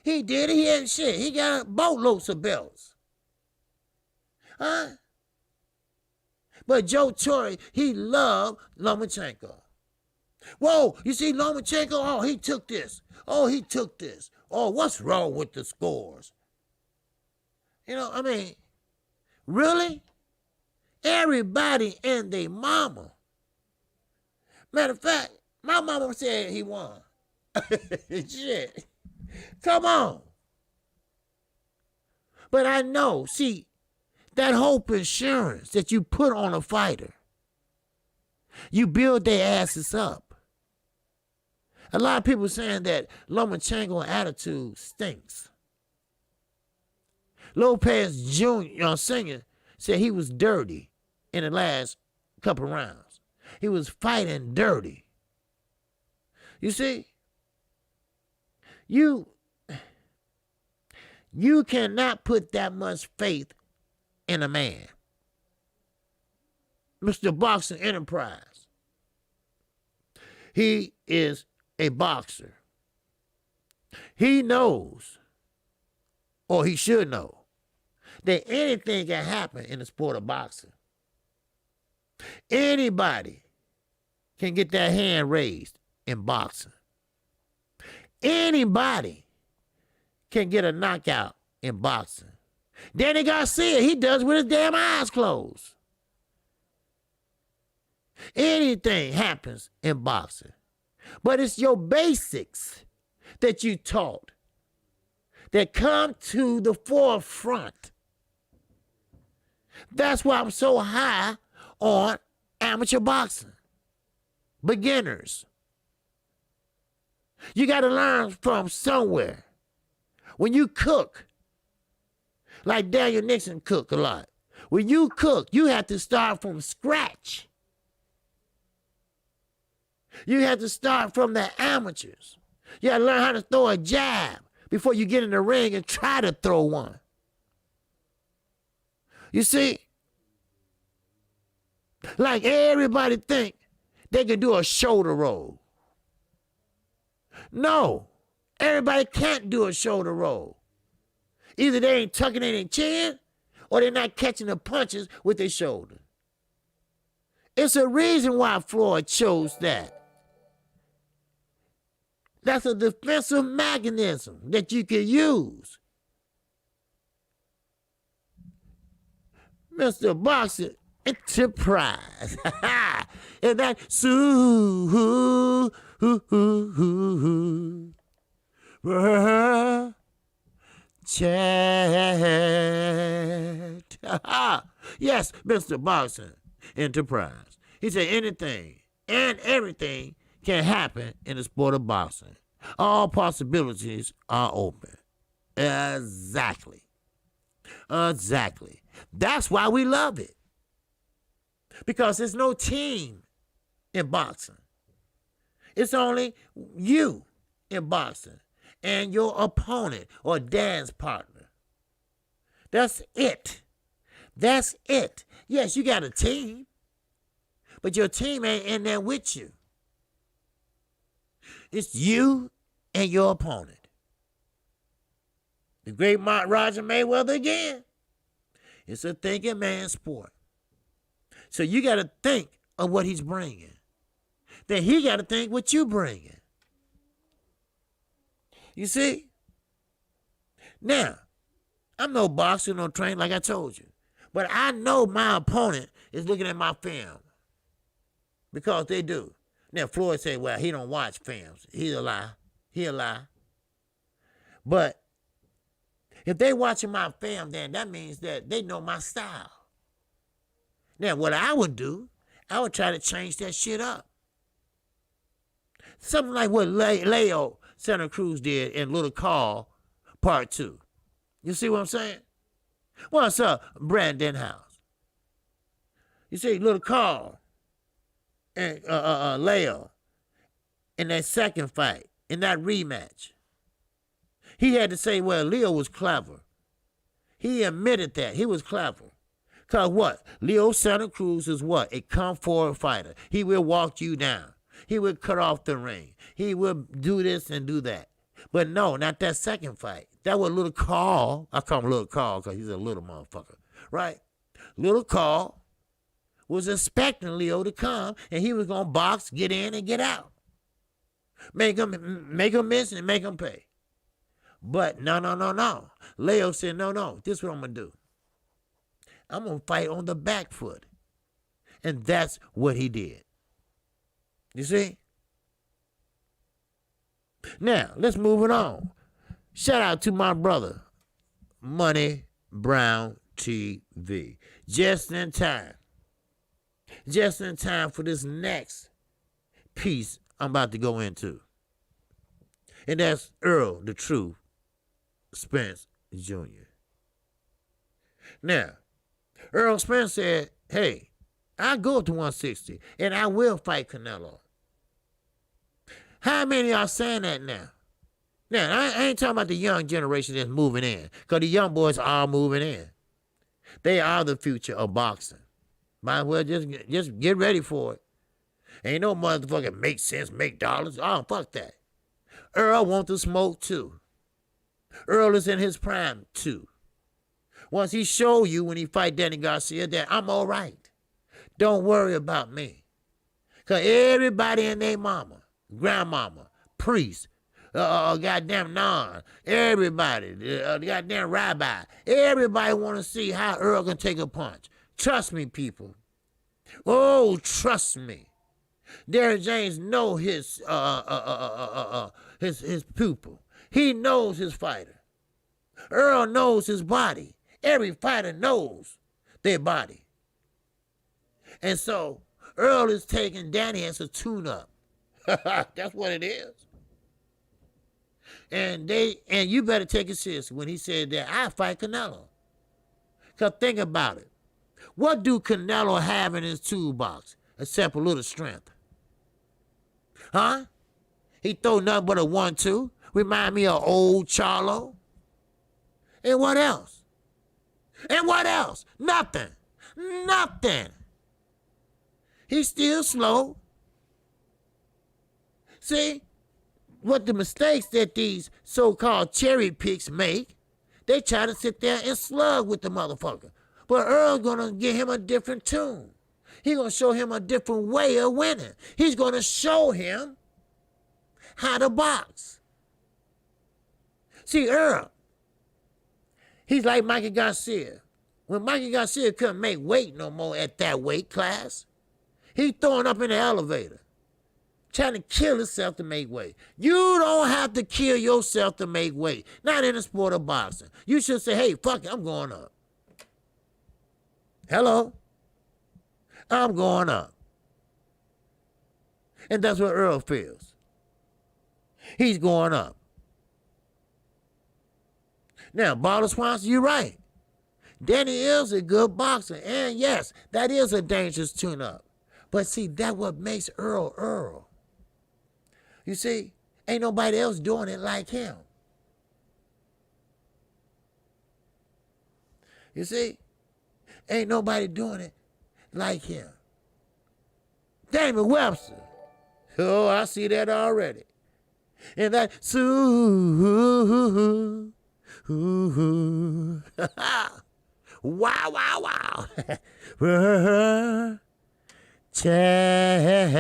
S1: He did it. He had shit. He got boatloads of belts. Huh? But Joe Torre, he loved Lomachenko. Whoa, you see Lomachenko? Oh, he took this. Oh, he took this. Oh, what's wrong with the scores? You know, I mean, really? Everybody and their mama. Matter of fact, my mama said he won. Shit. Come on. But I know, see, that hope insurance that you put on a fighter, you build their asses up. A lot of people saying that Lomachenko's attitude stinks. Lopez Jr., Sr. said he was dirty in the last couple rounds. He was fighting dirty. You see, you cannot put that much faith in a man. Mr. Boxing Enterprise. He is a boxer. He knows, or he should know, that anything can happen in the sport of boxing. Anybody can get their hand raised in boxing. Anybody can get a knockout in boxing. Danny Garcia, he does with his damn eyes closed. Anything happens in boxing. But it's your basics that you taught that come to the forefront. That's why I'm so high on amateur boxing. Beginners. You got to learn from somewhere. When you cook, like Daniel Nixon cooked a lot, when you cook, you have to start from scratch. You have to start from the amateurs. You got to learn how to throw a jab before you get in the ring and try to throw one. You see? Like everybody think they can do a shoulder roll. No, everybody can't do a shoulder roll. Either they ain't tucking in their chin or they're not catching the punches with their shoulder. It's a reason why Floyd chose that. That's a defensive mechanism that you can use. Mr. Boxer Enterprise. And that chat. Yes, Mr. Boxer Enterprise. He said anything and everything can happen in the sport of boxing. All possibilities are open. Exactly. Exactly. That's why we love it. Because there's no team in boxing. It's only you in boxing and your opponent or dance partner. That's it. That's it. Yes, you got a team, but your team ain't in there with you. It's you and your opponent. The great Roger Mayweather again. It's a thinking man's sport. So you got to think of what he's bringing. Then he got to think what you bringing. You see? Now, I'm no boxer, no trainer, like I told you. But I know my opponent is looking at my film. Because they do. Now, Floyd said, well, he don't watch films. He's a lie. He a lie. But if they watching my film, then that means that they know my style. Now, what I would do, I would try to change that shit up. Something like what Leo Santa Cruz did in Little Carl Part 2. You see what I'm saying? What's up, Brandon House? You see, Little Carl and Leo in that second fight, in that rematch. He had to say, well, Leo was clever. He admitted that. He was clever. Because what? Leo Santa Cruz is what? A come forward fighter. He will walk you down. He will cut off the ring. He will do this and do that. But no, not that second fight. That was Little Carl. I call him Little Carl because he's a little motherfucker. Right? Little Carl was expecting Leo to come, and he was going to box, get in, and get out. Make him miss and make him pay. But no. Leo said, no, this is what I'm going to do. I'm going to fight on the back foot. And that's what he did. You see? Now, let's move it on. Shout out to my brother, Money Brown TV. Just in time. Just in time for this next piece I'm about to go into. And that's Earl the Truth Spence Jr. Now, Earl Spence said, hey, I go up to 160 and I will fight Canelo. How many are saying that now? Now, I ain't talking about the young generation that's moving in, because the young boys are moving in. They are the future of boxing. Might as well just get ready for it. Ain't no motherfucker make sense, make dollars. Oh, fuck that. Earl wants to smoke too. Earl is in his prime too. Once he show you when he fight Danny Garcia that I'm all right. Don't worry about me. Because everybody and their mama, grandmama, priest, goddamn nun, everybody, goddamn rabbi, everybody want to see how Earl can take a punch. Trust me, people. Oh, trust me. Derrick James know his pupil. He knows his fighter. Earl knows his body. Every fighter knows their body. And so Earl is taking Danny as a tune-up. That's what it is. And you better take it seriously when he said that I fight Canelo. Because think about it. What do Canelo have in his toolbox except a little strength? Huh? He throw nothing but a 1-2. Remind me of old Charlo. And what else? And what else? Nothing. Nothing. He's still slow. See, what the mistakes that these so-called cherry picks make, they try to sit there and slug with the motherfucker. But Earl's gonna give him a different tune. He's gonna show him a different way of winning. He's gonna show him how to box. See, Earl, he's like Mikey Garcia. When Mikey Garcia couldn't make weight no more at that weight class, he throwing up in the elevator, trying to kill himself to make weight. You don't have to kill yourself to make weight. Not in the sport of boxing. You should say, hey, fuck it, I'm going up. Hello? I'm going up. And that's what Earl feels. He's going up. Now, Barbara Swanson, you're right. Danny is a good boxer. And yes, that is a dangerous tune-up. But see, that's what makes Earl Earl. You see, ain't nobody else doing it like him. You see, ain't nobody doing it like him. Damon Webster. Oh, I see that already. And that, wow, wow, wow. Chad.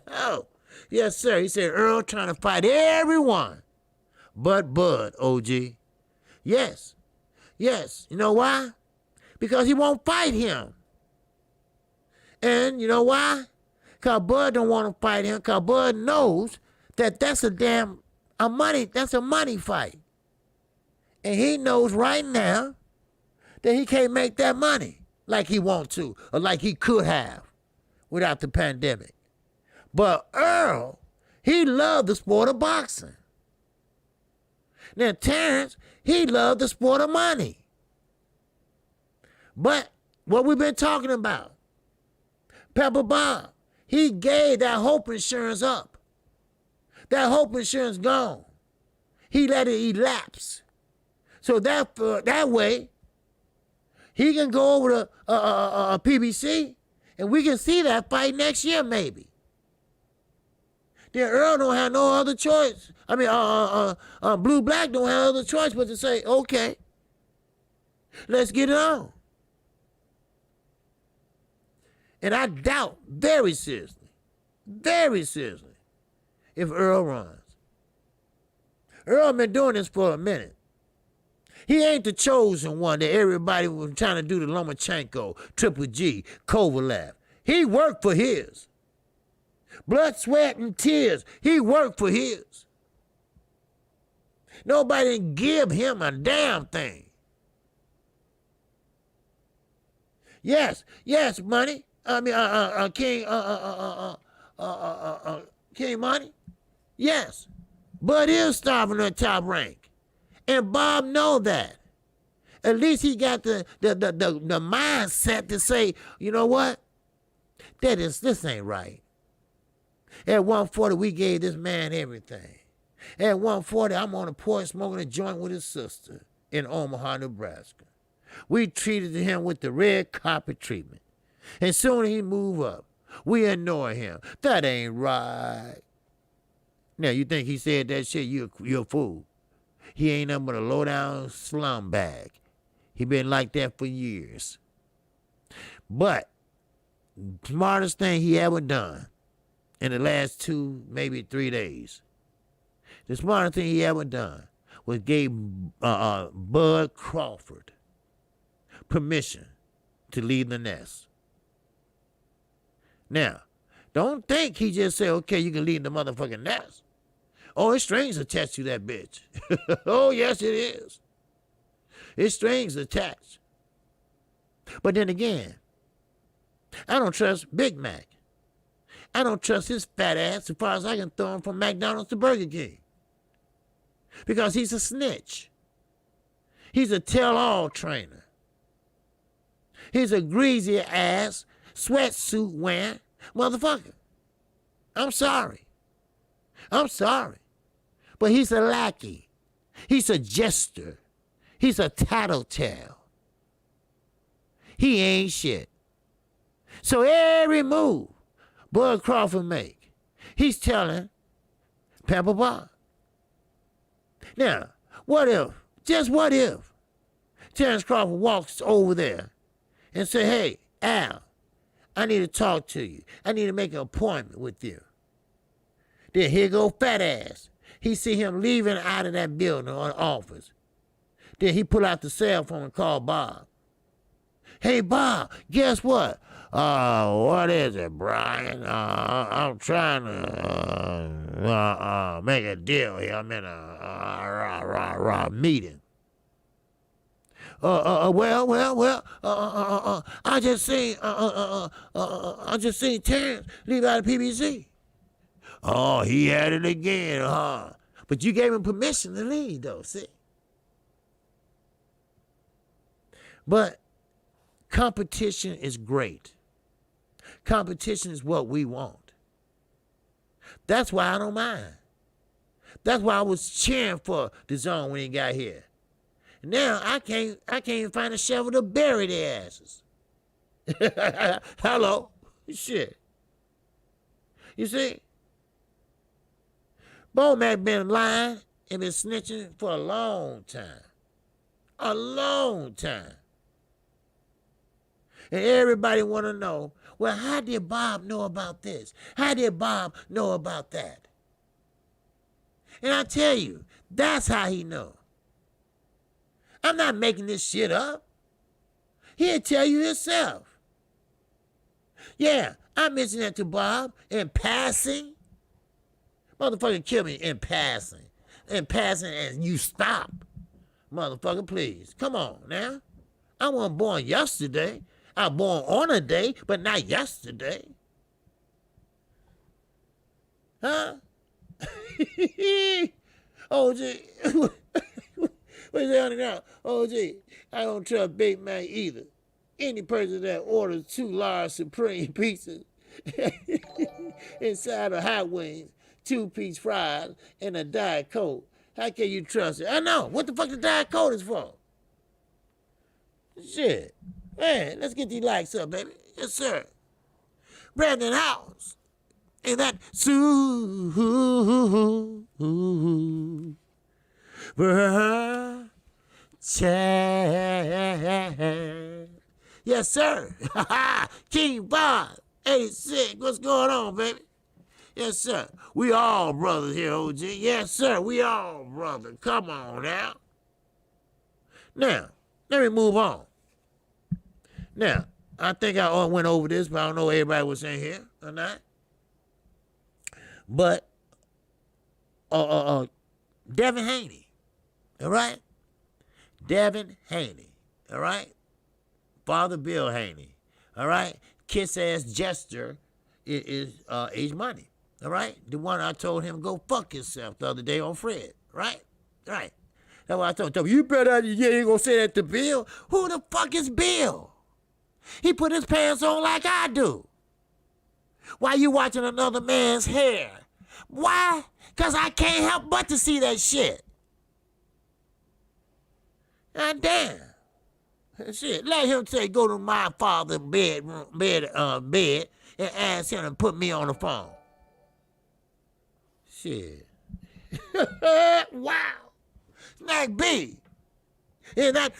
S1: Oh, yes, sir. He said Earl trying to fight everyone but Bud, OG. Yes. Yes. You know why? Because he won't fight him. And you know why? Because Bud don't want to fight him, because Bud knows that that's a money fight. And he knows right now that he can't make that money like he wants to, or like he could have without the pandemic. But Earl, he loved the sport of boxing. Now Terrence, he loved the sport of money. But what we've been talking about, Pepper Bob, he gave that hope insurance up. That hope insurance gone. He let it elapse. So that way, he can go over to PBC, and we can see that fight next year, maybe. Then Earl don't have no other choice. I mean, Blue Black don't have other choice but to say, okay, let's get it on. And I doubt very seriously, if Earl runs. Earl been doing this for a minute. He ain't the chosen one that everybody was trying to do, the Lomachenko, Triple G, Kovalev. He worked for his. Blood, sweat, and tears. He worked for his. Nobody didn't give him a damn thing. Yes, money. I mean, King Money. Yes, Bud is starving at top rank. And Bob know that. At least he got the mindset to say, you know what? This ain't right. At 140, we gave this man everything. At 140, I'm on the porch smoking a joint with his sister in Omaha, Nebraska. We treated him with the red carpet treatment. And soon he move up, we annoy him. That ain't right. Now, you think he said that shit? You're a fool. He ain't nothing but a low-down slum bag. He been like that for years. But smartest thing he ever done in the last 2, maybe 3 days, the smartest thing he ever done was gave Bud Crawford permission to leave the nest. Now, don't think he just said, okay, you can leave the motherfucking nest. Oh, it's strings attached to that bitch. Oh, yes, it is. It's strings attached. But then again, I don't trust Big Mac. I don't trust his fat ass as far as I can throw him from McDonald's to Burger King. Because he's a snitch. He's a tell-all trainer. He's a greasy ass, sweatsuit wearing motherfucker. I'm sorry. But he's a lackey. He's a jester. He's a tattletale. He ain't shit. So every move Bud Crawford make, he's telling Pepper Bob. Now, what if Terrence Crawford walks over there and say, hey, Al, I need to talk to you. I need to make an appointment with you. Then here go fat ass. He see him leaving out of that building or office. Then he pull out the cell phone and call Bob. Hey, Bob, guess what? What is it, Brian? I'm trying to make a deal here. I'm in a meeting. I just seen Terrence leave out of PBC. Oh, he had it again, huh? But you gave him permission to leave, though, see? But competition is great. Competition is what we want. That's why I don't mind. That's why I was cheering for the Zone when he got here. Now I can't even find a shovel to bury their asses. Hello? Shit. You see? Bomac been lying and been snitching for a long time. A long time. And everybody want to know, well, how did Bob know about this? How did Bob know about that? And I tell you, that's how he know. I'm not making this shit up. He'll tell you himself. Yeah, I mentioned that to Bob in passing. Motherfucker, kill me in passing. In passing and you stop. Motherfucker, please. Come on now. I wasn't born yesterday. I was born on a day, but not yesterday. Huh? OG. What's that now? OG, I don't trust Big Mac either. Any person that orders 2 large Supreme pizzas inside of hot wings, 2-piece fries, and a Diet Coke, how can you trust it? I know. What the fuck the Diet Coke is for? Shit. Man, let's get these likes up, baby. Yes, sir. Brandon House. And that yes, sir. King Bob, 86. What's going on, baby? Yes, sir. We all brothers here, OG. Yes, sir. We all brothers. Come on now. Now, let me move on. Now, I think I went over this, but I don't know if everybody was in here or not. But, Devin Haney, all right? Devin Haney, all right? Father Bill Haney, all right? Kiss-ass jester is Age Money, all right? The one I told him go fuck yourself the other day on Fred, right? Right. That's why I told him, you better, you ain't gonna say that to Bill. Who the fuck is Bill? He put his pants on like I do. Why you watching another man's hair? Why? Because I can't help but to see that shit. God damn. Shit, let him say, go to my father's bed and ask him to put me on the phone. Shit. Wow. Snack B. And that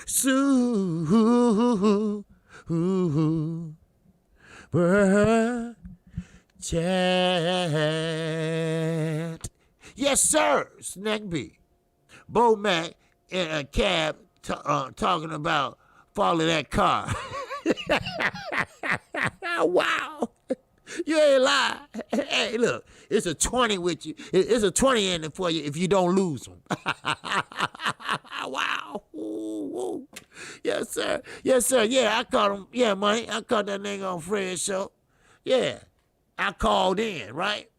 S1: chat. Yes, sir. Snack B. Bo Mac in a cab talking about following that car. Wow. You ain't lying. Hey, look, it's a 20 with you. It's a 20 in it for you if you don't lose them. Wow. Ooh, ooh. Yes, sir. Yes, sir. Yeah, I caught him. Yeah, money. I caught that nigga on Fred's show. Yeah. I called in, right?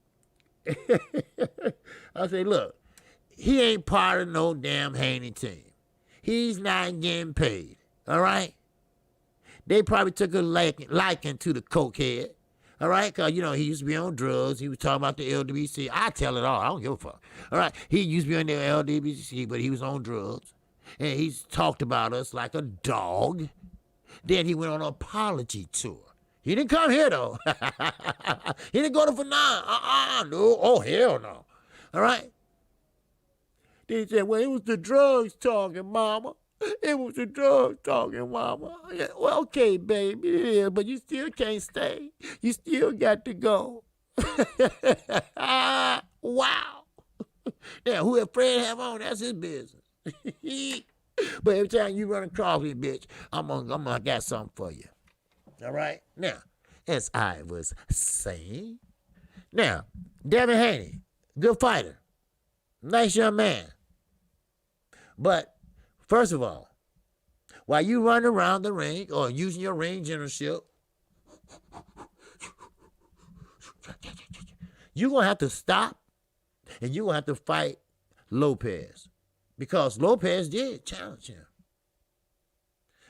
S1: I say, look, he ain't part of no damn Haney team. He's not getting paid. All right? They probably took a liking to the cokehead. All right? Because, you know, he used to be on drugs. He was talking about the LWC. I tell it all. I don't give a fuck. All right? He used to be on the LWC, but he was on drugs. And he's talked about us like a dog. Then he went on an apology tour. He didn't come here, though. He didn't go to Phnom. No. Oh, hell no. All right? Then he said, well, it was the drugs talking, mama. It was the drugs talking, mama. Yeah, well, okay, baby, yeah, but you still can't stay. You still got to go. Wow. Now, who Fred have on, that's his business. But every time you run across me, bitch, I'm gonna got something for you. All right? Now, as I was saying, now, Devin Haney, good fighter. Nice young man. But, first of all, while you run around the ring or using your ring generalship, you're going to have to stop and you're going to have to fight Lopez. Because Lopez did challenge him.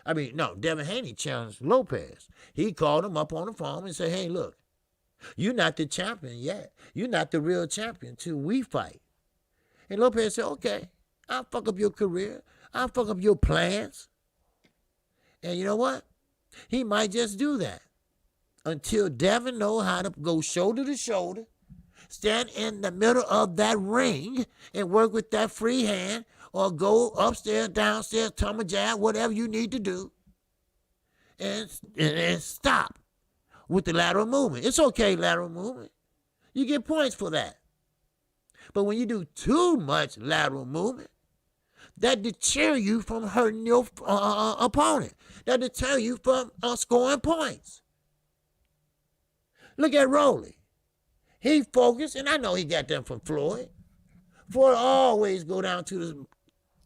S1: I mean, no, Devin Haney challenged Lopez. He called him up on the phone and said, hey, look, you're not the champion yet. You're not the real champion till we fight. And Lopez said, okay, I'll fuck up your career. I'll fuck up your plans. And you know what? He might just do that until Devin knows how to go shoulder to shoulder, stand in the middle of that ring and work with that free hand or go upstairs, downstairs, tumble jab, whatever you need to do, and stop with the lateral movement. It's okay, lateral movement. You get points for that. But when you do too much lateral movement, that deter you from hurting your opponent. That deter you from scoring points. Look at Rowley. He focused, and I know he got them from Floyd. Floyd always go down to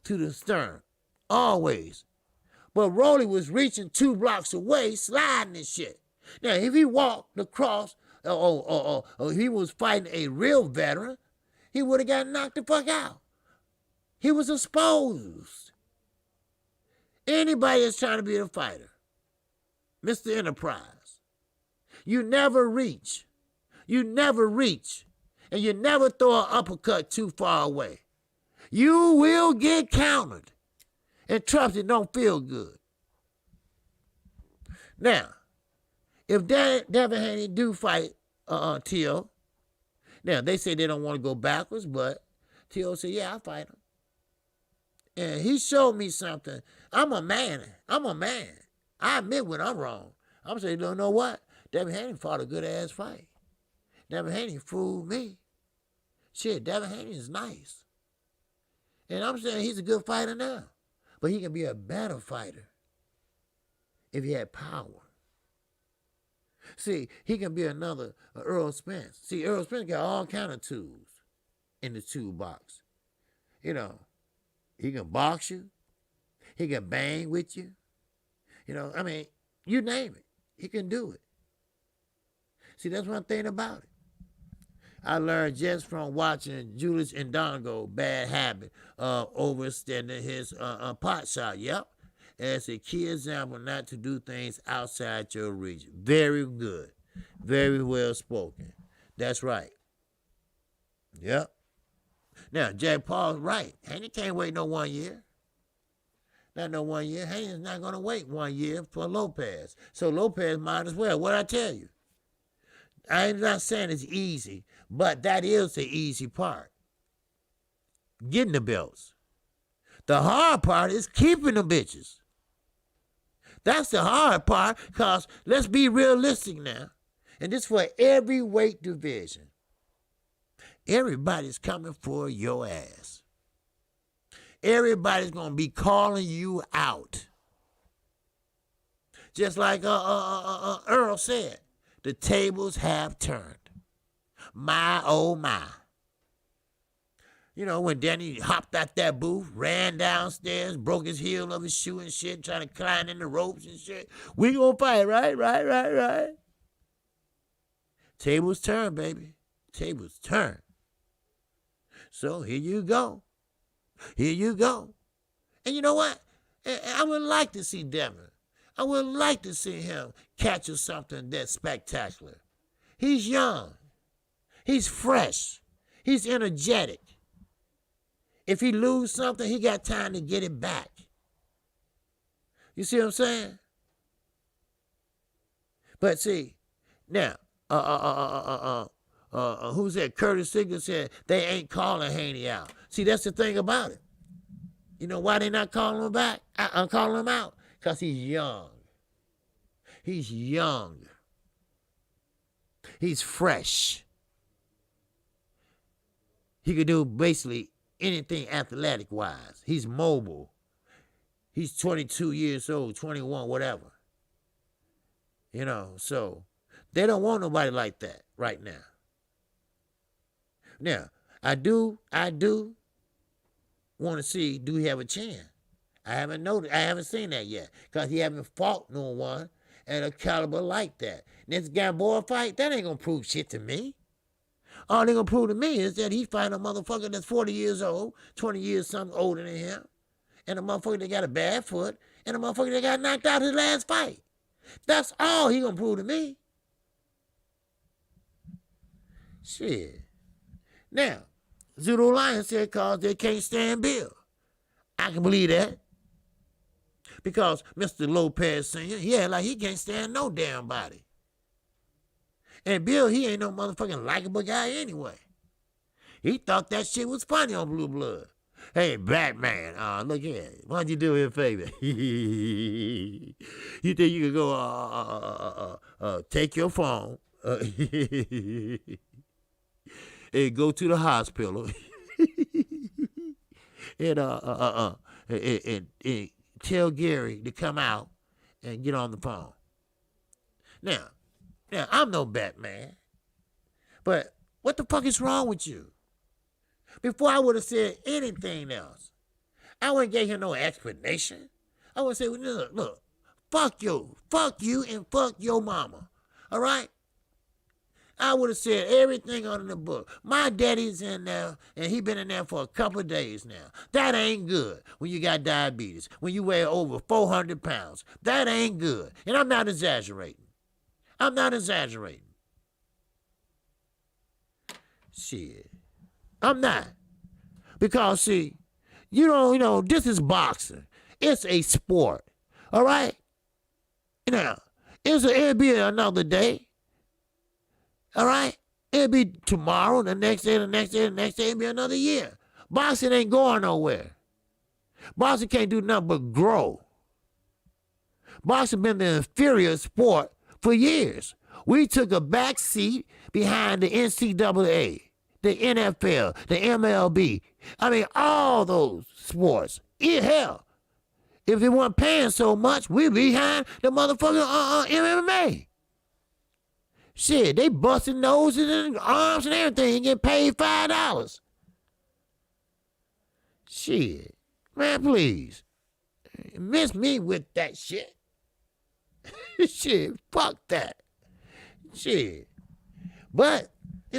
S1: the stern. Always. But Rowley was reaching 2 blocks away, sliding and shit. Now, if he walked across, or he was fighting a real veteran, he would have got knocked the fuck out. He was exposed. Anybody that's trying to be a fighter, Mr. Enterprise, you never reach. You never reach. And you never throw an uppercut too far away. You will get countered. And trust it, don't feel good. Now, if Devin Haney do fight T.O., now they say they don't want to go backwards, but T.O. said, yeah, I'll fight him. And he showed me something. I'm a man. I admit when I'm wrong. I'm saying, you know what? Devin Haney fought a good-ass fight. Devin Haney fooled me. Shit, Devin Haney is nice. And I'm saying he's a good fighter now. But he can be a better fighter if he had power. See, he can be another Earl Spence. See, Earl Spence got all kind of tools in the toolbox. You know, he can box you. He can bang with you. You know, I mean, you name it. He can do it. See, that's one thing about it. I learned just from watching Julius Indongo bad habit of overextending his pot shot. Yep. As a key example not to do things outside your region. Very good. Very well spoken. That's right. Yep. Now, Jack Paul's right. Haney can't wait no 1 year. Not no 1 year. Haney's not going to wait 1 year for Lopez. So Lopez might as well. What I tell you? I'm not saying it's easy, but that is the easy part. Getting the belts. The hard part is keeping the bitches. That's the hard part, because let's be realistic now. And this for every weight division. Everybody's coming for your ass. Everybody's going to be calling you out. Just like Earl said, the tables have turned. My, oh my. You know, when Danny hopped out that booth, ran downstairs, broke his heel of his shoe and shit, trying to climb in the ropes and shit. We gonna fight, right? Tables turn, baby. Tables turn. So here you go. Here you go. And you know what? I would like to see Devin. I would like to see him catch something that's spectacular. He's young. He's fresh. He's energetic. If he lose something, he got time to get it back. You see what I'm saying? But see, now, who's that? Curtis Sigler said they ain't calling Haney out. See, that's the thing about it. You know why they not calling him back? I'm calling him out. Because he's young. He's young. He's fresh. He could do basically anything athletic-wise. He's mobile. He's 22 years old, 21, whatever. You know, so they don't want nobody like that right now. Now, I do want to see, do he have a chance? I haven't seen that yet, because he haven't fought no one at a caliber like that. This Gamboa fight, that ain't gonna prove shit to me. All they gonna prove to me is that he fighting a motherfucker that's 40 years old, 20 years something older than him, and a motherfucker that got a bad foot, and a motherfucker that got knocked out his last fight. That's all he gonna prove to me. Shit. Now, Zulu Lion said cause they can't stand Bill. I can believe that. Because Mr. Lopez Sr., yeah, like he can't stand no damn body. And Bill, he ain't no motherfucking likable guy anyway. He thought that shit was funny on Blue Blood. Hey, Batman, look here. Why don't you do me a favor? You think you could go take your phone and go to the hospital and tell Gary to come out and get on the phone. Now, I'm no Batman, but what the fuck is wrong with you? Before I would have said anything else, I wouldn't give him no explanation. I would say, well, look, fuck you, and fuck your mama, all right? I would have said everything under the book. My daddy's in there, and he been in there for a couple of days now. That ain't good when you got diabetes, when you weigh over 400 pounds. That ain't good. And I'm not exaggerating. Shit. I'm not. Because, see, you know, this is boxing. It's a sport. All right? Now, it'll be another day. All right? It'll be tomorrow, the next day, it'll be another year. Boxing ain't going nowhere. Boxing can't do nothing but grow. Boxing been the inferior sport for years. We took a back seat behind the NCAA, the NFL, the MLB. I mean, all those sports. Hell, if they weren't paying so much, we'd be behind the motherfucking MMA. Shit, they busting noses and arms and everything and get paid $5. Shit. Man, please. Miss me with that shit. Shit, fuck that. Shit. But,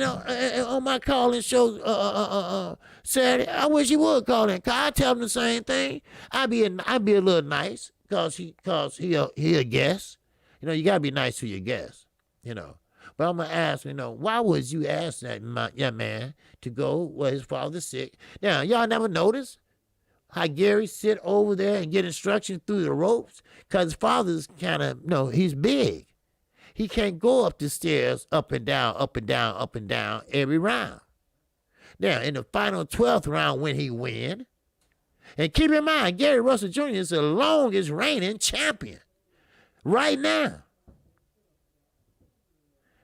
S1: On my calling show Saturday, I wish he would call in. Cause I tell him the same thing. I'd be a little nice, cause he a guest. You gotta be nice to your guests. But I'm gonna ask, why would you ask that young man to go where his father's sick? Now, y'all never notice how Gary sit over there and get instruction through the ropes? Cause his father's kind of, he's big. He can't go up the stairs up and down, up and down, up and down every round. Now, in the final 12th round when he win, and keep in mind, Gary Russell Jr. is the longest reigning champion right now.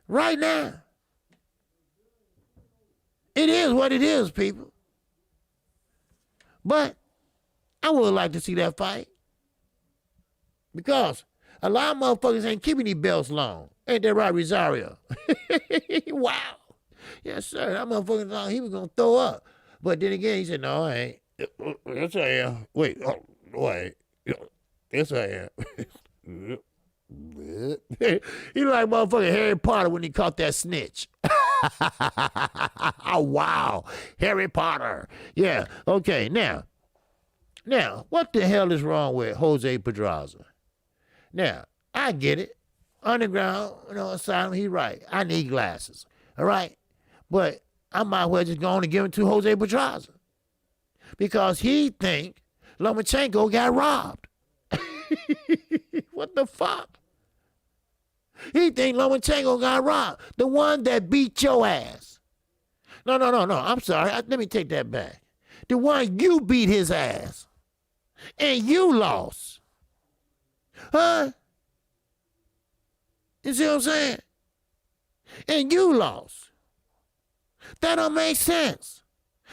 S1: Right now. It is what it is, people. But I would like to see that fight. Because a lot of motherfuckers ain't keeping these belts long. Ain't that right, Rosario? Wow. Yes, sir. That motherfucker thought he was going to throw up. But then again, he said, no, I ain't. Yes, I am. Wait. Wait. Yes, I am. He like motherfucking Harry Potter when he caught that snitch. Oh, wow. Harry Potter. Yeah. Okay. Now, what the hell is wrong with Jose Pedraza? Now, I get it. Underground, asylum, he right. I need glasses. All right? But I might as well just go on and give him to Jose Pedraza. Because he think Lomachenko got robbed. What the fuck? He think Lomachenko got robbed. The one that beat your ass. No. I'm sorry. Let me take that back. The one you beat his ass. And you lost. Huh? You see what I'm saying? And you lost. That don't make sense.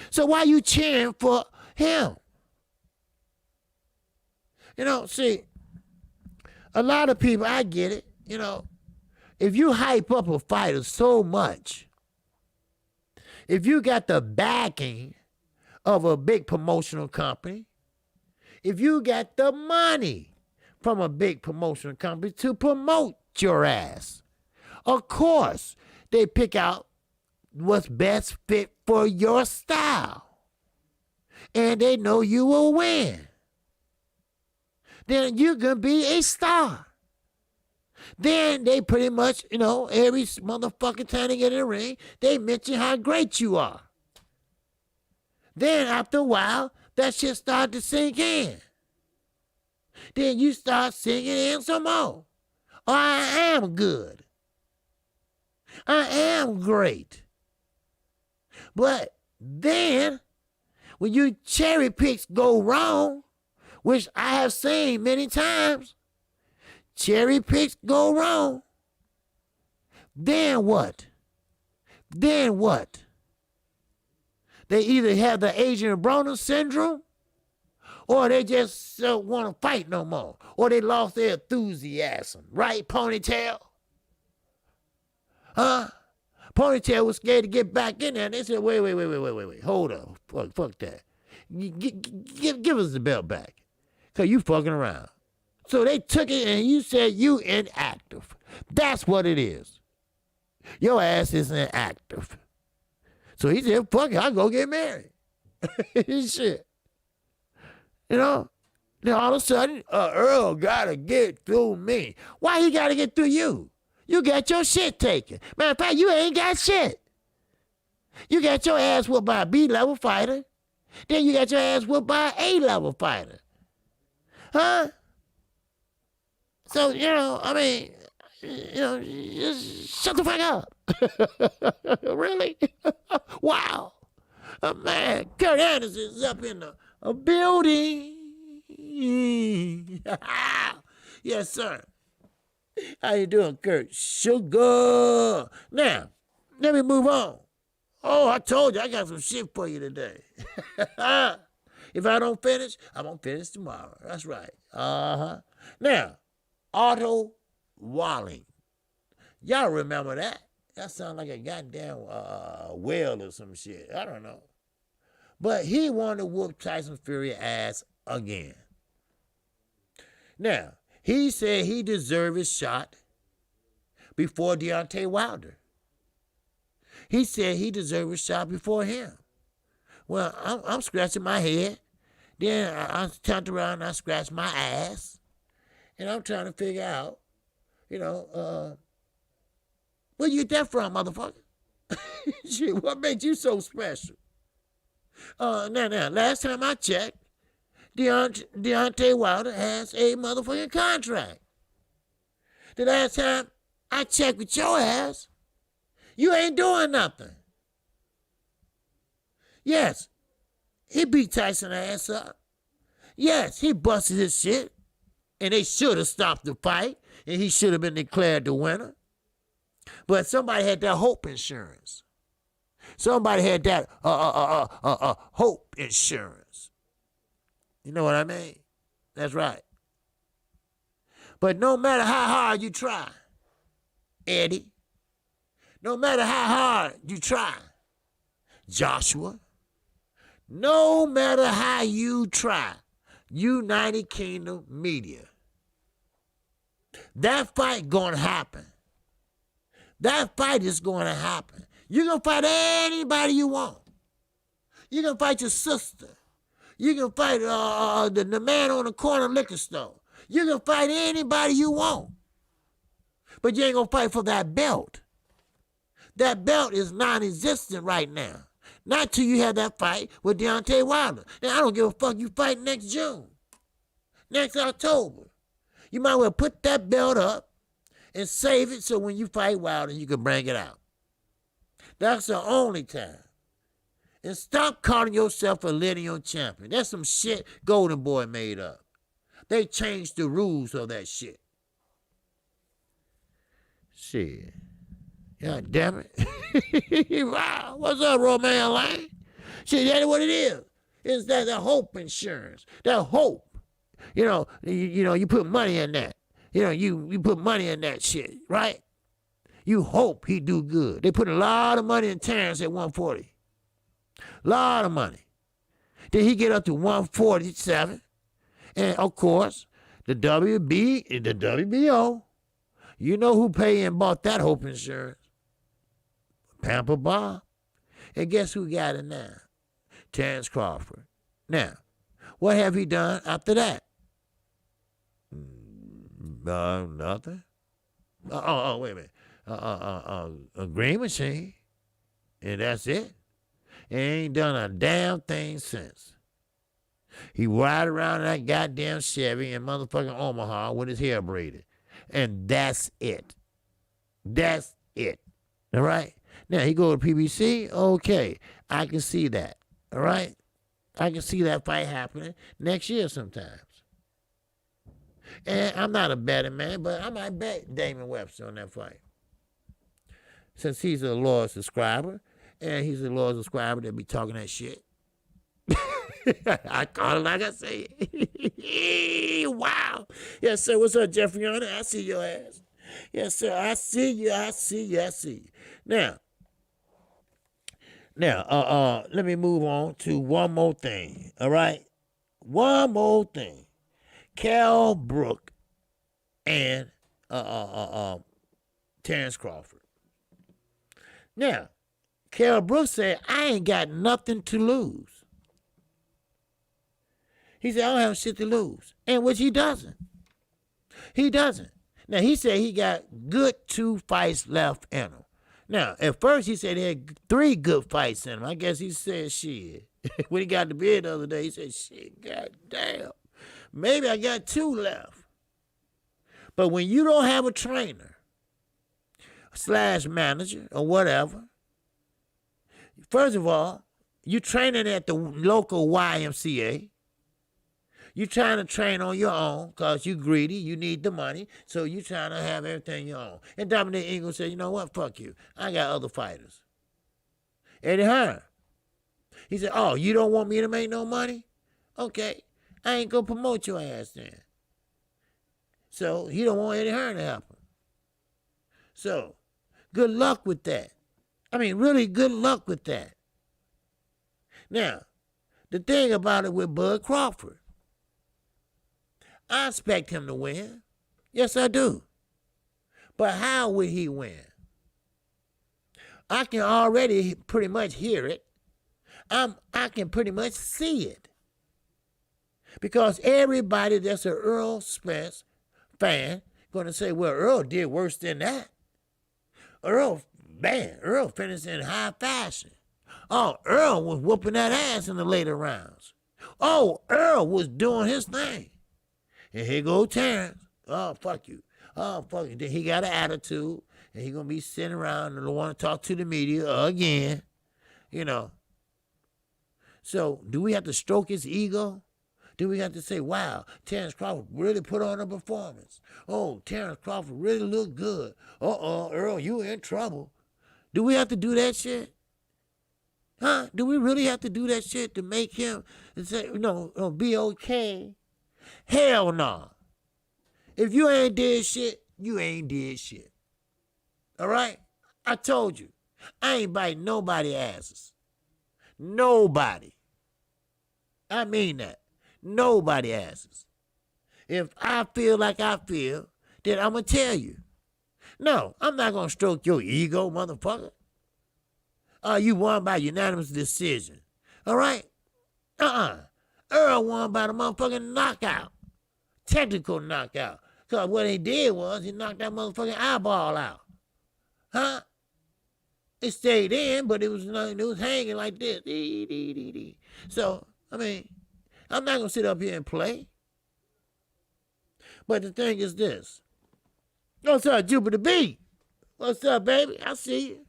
S1: So why you cheering for him? See, a lot of people, I get it, if you hype up a fighter so much, if you got the backing of a big promotional company, if you got the money from a big promotional company to promote your ass, of course, they pick out what's best fit for your style. And they know you will win. Then you're going to be a star. Then they pretty much, every motherfucking time they get in the ring, they mention how great you are. Then after a while, that shit start to sink in. Then you start singing in some more. Oh, I am good. I am great. But then, when you cherry picks go wrong, which I have seen many times, cherry picks go wrong, then what? Then what? They either have the Adrian Broner syndrome, or they just don't want to fight no more, or they lost their enthusiasm, right, Ponytail? Huh? Ponytail was scared to get back in there, and they said, wait, hold up, fuck that. Give us the belt back, because you fucking around. So they took it, and you said you inactive. That's what it is. Your ass is inactive. So he said, fuck it, I'll go get married. Shit. Then all of a sudden, Earl gotta get through me. Why he gotta get through you? You got your shit taken. Matter of fact, you ain't got shit. You got your ass whooped by a B-level fighter. Then you got your ass whooped by an A-level fighter. Huh? So, just shut the fuck up. Really? Wow. Man, Kurt Anderson's up in a building. Yes, sir. How you doing, Kurt? Sugar. Now, let me move on. Oh, I told you I got some shit for you today. If I don't finish, I'm going to finish tomorrow. That's right. Uh-huh. Now, Otto Walling. Y'all remember that? That sounds like a goddamn whale or some shit. I don't know. But he wanted to whoop Tyson Fury ass again. Now, he said he deserved his shot before Deontay Wilder. He said he deserved a shot before him. Well, I'm scratching my head. Then I turned around and I scratched my ass. And I'm trying to figure out, where you get that from, motherfucker? Shit, what made you so special? Now, last time I checked, Deontay Wilder has a motherfucking contract. The last time I checked with your ass, you ain't doing nothing. Yes, he beat Tyson ass up. Yes, he busted his shit. And they should have stopped the fight. And he should have been declared the winner. But somebody had that hope insurance. Somebody had that hope insurance. You know what I mean? That's right. But no matter how hard you try, Eddie, no matter how hard you try, Joshua, no matter how you try, United Kingdom media, that fight gonna happen. That fight is gonna happen. You can fight anybody you want. You can fight your sister. You can fight the man on the corner liquor store. You can fight anybody you want. But you ain't gonna fight for that belt. That belt is non-existent right now. Not till you have that fight with Deontay Wilder. Now, I don't give a fuck you fight next June. Next October. You might well put that belt up and save it so when you fight Wilder, you can bring it out. That's the only time. And stop calling yourself a lineal champion. That's some shit Golden Boy made up. They changed the rules of that shit. Shit. God damn it. Wow. What's up, Roman Lane? Shit, that's what it is. It's that hope insurance. That hope. You put money in that. You put money in that shit, right? You hope he do good. They put a lot of money in Terrence at 140. Lot of money. Then he get up to 147. And, of course, the WBO, you know who paid and bought that hope insurance? Pamper Bob. And guess who got it now? Terrence Crawford. Now, what have he done after that? Nothing. Wait a minute. A green machine. And that's it. He ain't done a damn thing since. He ride around in that goddamn Chevy in motherfucking Omaha with his hair braided. And that's it. That's it. All right? Now, he go to PBC. Okay. I can see that. All right? I can see that fight happening next year sometimes. And I'm not a betting man, but I might bet Damon Webster on that fight. Since he's a loyal subscriber, and he's a loyal subscriber that be talking that shit. I call it like I say it. Wow. Yes, sir. What's up, Jeffrey? I see your ass. Yes, sir. I see you. Now, let me move on to one more thing. All right? One more thing. Cal Brook and Terrence Crawford. Now, Cal Brook said, I ain't got nothing to lose. He said, I don't have shit to lose. And which he doesn't. He doesn't. Now, he said he got good 2 fights left in him. Now, at first he said he had 3 good fights in him. I guess he said shit. When he got to bed the other day, he said, shit, goddamn. Maybe I got 2 left. But when you don't have a trainer / manager or whatever, first of all, you're training at the local YMCA. You're trying to train on your own because you're greedy. You need the money. So you're trying to have everything your own. And Dominic Ingram said, you know what? Fuck you. I got other fighters. Eddie Hearn. He said, oh, you don't want me to make no money? Okay. I ain't going to promote your ass then. So he don't want Eddie Hearn to help him. So good luck with that. I mean, really good luck with that. Now, the thing about it with Bud Crawford, I expect him to win. Yes, I do. But how would he win? I can already pretty much hear it. I can pretty much see it. Because everybody that's an Earl Spence fan going to say, well, Earl did worse than that. Earl finished in high fashion. Oh, Earl was whooping that ass in the later rounds. Oh, Earl was doing his thing. And here go Terrence. Oh, fuck you. Oh, fuck you. Then he got an attitude, and he going to be sitting around and don't want to talk to the media again. You know. So, do we have to stroke his ego? Do we have to say, wow, Terrence Crawford really put on a performance? Oh, Terrence Crawford really looked good. Earl, you in trouble. Do we have to do that shit? Huh? Do we really have to do that shit to make him say, be okay? Hell no. If you ain't did shit, you ain't did shit. All right? I told you. I ain't biting nobody's asses. Nobody. I mean that. Nobody asses. If I feel like I feel, then I'm going to tell you. No, I'm not going to stroke your ego, motherfucker. You won by unanimous decision. All right? Earl won by the motherfucking knockout. Technical knockout. Because what he did was he knocked that motherfucking eyeball out. Huh? It stayed in, but it was hanging like this. So, I mean, I'm not going to sit up here and play. But the thing is this. What's up, Jupiter B? What's up, baby? I see you.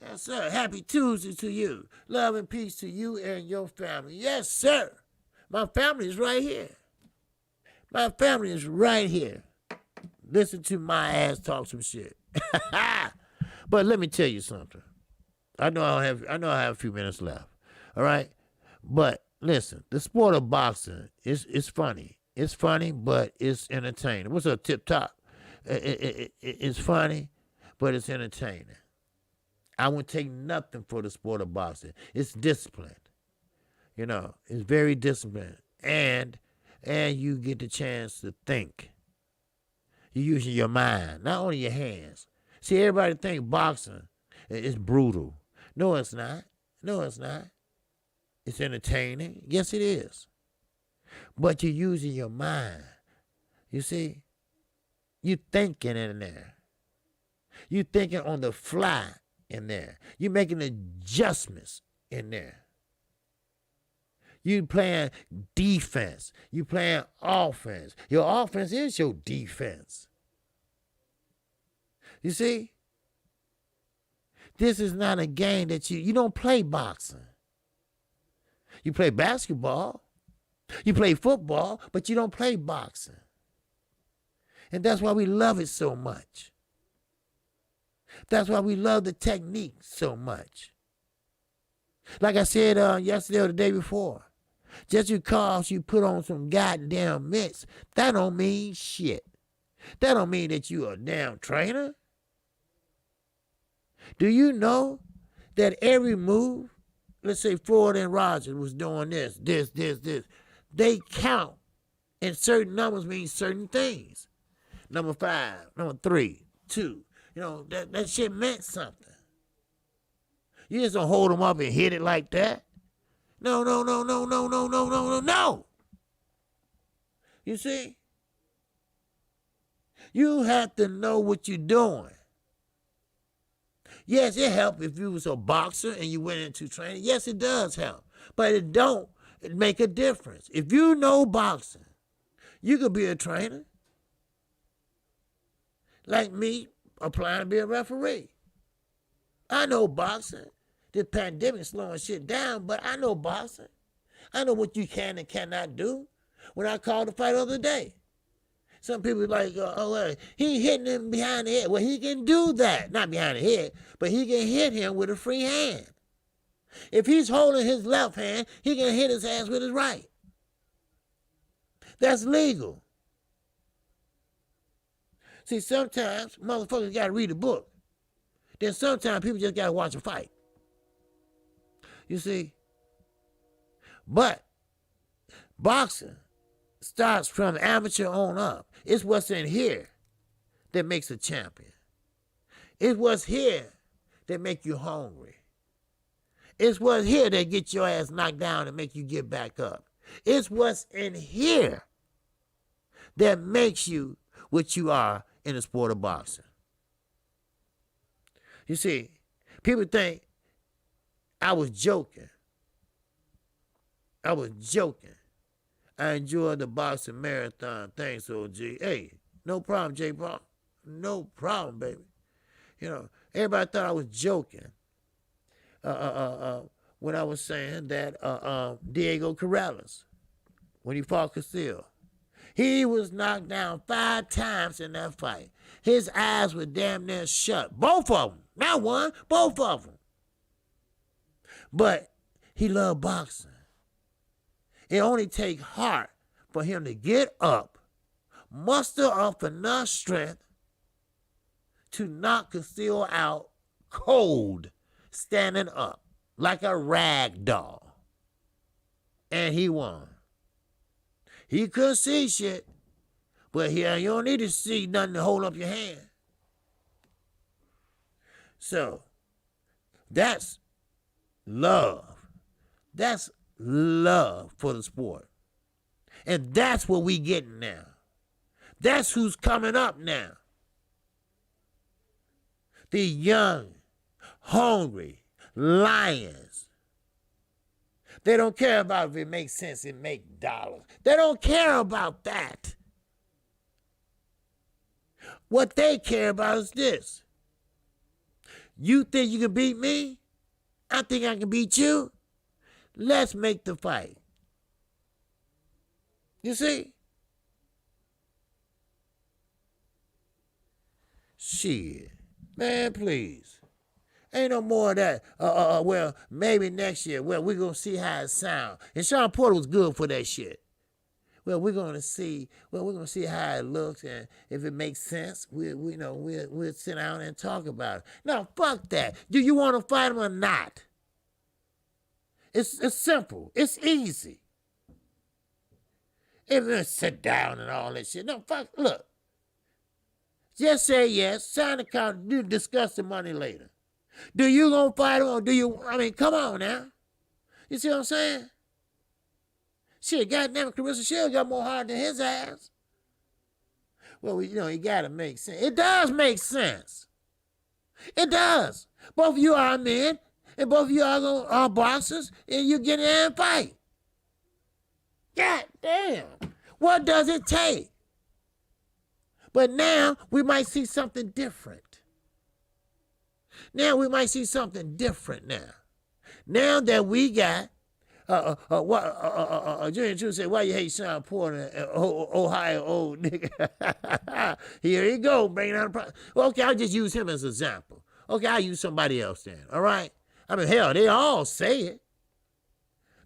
S1: Yes, sir. Happy Tuesday to you. Love and peace to you and your family. Yes, sir. My family is right here. My family is right here. Listen to my ass talk some shit. But let me tell you something. I know I have a few minutes left. All right? But listen, the sport of boxing is funny. It's funny, but it's entertaining. What's up, Tip Top? It's funny, but it's entertaining. I wouldn't take nothing for the sport of boxing. It's disciplined. It's very disciplined. And you get the chance to think. You're using your mind, not only your hands. See, everybody think boxing is brutal. No, it's not. No, it's not. It's entertaining. Yes, it is. But you're using your mind. You see? You're thinking in there. You're thinking on the fly in there. You're making adjustments in there. You playing defense. You playing offense. Your offense is your defense. You see? This is not a game that you don't play boxing. You play basketball. You play football, but you don't play boxing. And that's why we love it so much. That's why we love the technique so much. Like I said yesterday or the day before, just because you put on some goddamn mitts, that don't mean shit. That don't mean that you a damn trainer. Do you know that every move, let's say Ford and Rogers was doing this, they count, and certain numbers mean certain things. Number 5, number 3, 2. That shit meant something. You just don't hold them up and hit it like that. No. You see? You have to know what you're doing. Yes, it helps if you was a boxer and you went into training. Yes, it does help. But it don't make a difference. If you know boxing, you could be a trainer. Like me, applying to be a referee. I know boxing. This pandemic slowing shit down, but I know boxing. I know what you can and cannot do. When I called the fight the other day, some people like, he hitting him behind the head. Well, he can do that. Not behind the head, but he can hit him with a free hand. If he's holding his left hand, he can hit his ass with his right. That's legal. See, sometimes motherfuckers got to read a book. Then sometimes people just got to watch a fight. You see? But boxing starts from amateur on up. It's what's in here that makes a champion. It's what's here that make you hungry. It's what's here that get your ass knocked down and make you get back up. It's what's in here that makes you what you are in the sport of boxing. You see, people think I was joking. I was joking. I enjoyed the boxing marathon. Thanks, OG. Hey, no problem, J. Paul. No problem, baby. You know, everybody thought I was joking when I was saying that Diego Corrales, when he fought Castillo, he was knocked down 5 times in that fight. His eyes were damn near shut. Both of them. Not one, both of them. But he loved boxing. It only takes heart for him to get up, muster up enough strength to knock Castillo out cold, standing up like a rag doll. And he won. He couldn't see shit, but here you don't need to see nothing to hold up your hand. So, that's love. That's love for the sport. And that's what we getting now. That's who's coming up now. The young, hungry lions. They don't care about if it makes sense and make dollars. They don't care about that. What they care about is this. You think you can beat me? I think I can beat you. Let's make the fight. You see? Shit. Man, please. Ain't no more of that. Well, maybe next year. Well, we're going to see how it sounds. And Sean Porter was good for that shit. Well, we're going to see how it looks, and if it makes sense, we'll sit down and talk about it. No, fuck that. Do you want to fight him or not? It's simple. It's easy. If you sit down and all that shit. No, fuck, look. Just say yes, sign the contract, discuss the money later. Do you gonna fight him or do you, come on now. You see what I'm saying? Shit, goddamn, Carissa Shield got more heart than his ass. Well, you gotta make sense. It does make sense. It does. Both of you are men, and both of you are boxers, and you get in there and fight. God damn. What does it take? But now we might see something different. Now we might see something different now. Now that we got, Junior True said, why you hate Sean Porter, Ohio old nigga? Here you go, bringing out a problem. Well, okay, I'll just use him as an example. Okay, I'll use somebody else then, all right? Hell, they all say it.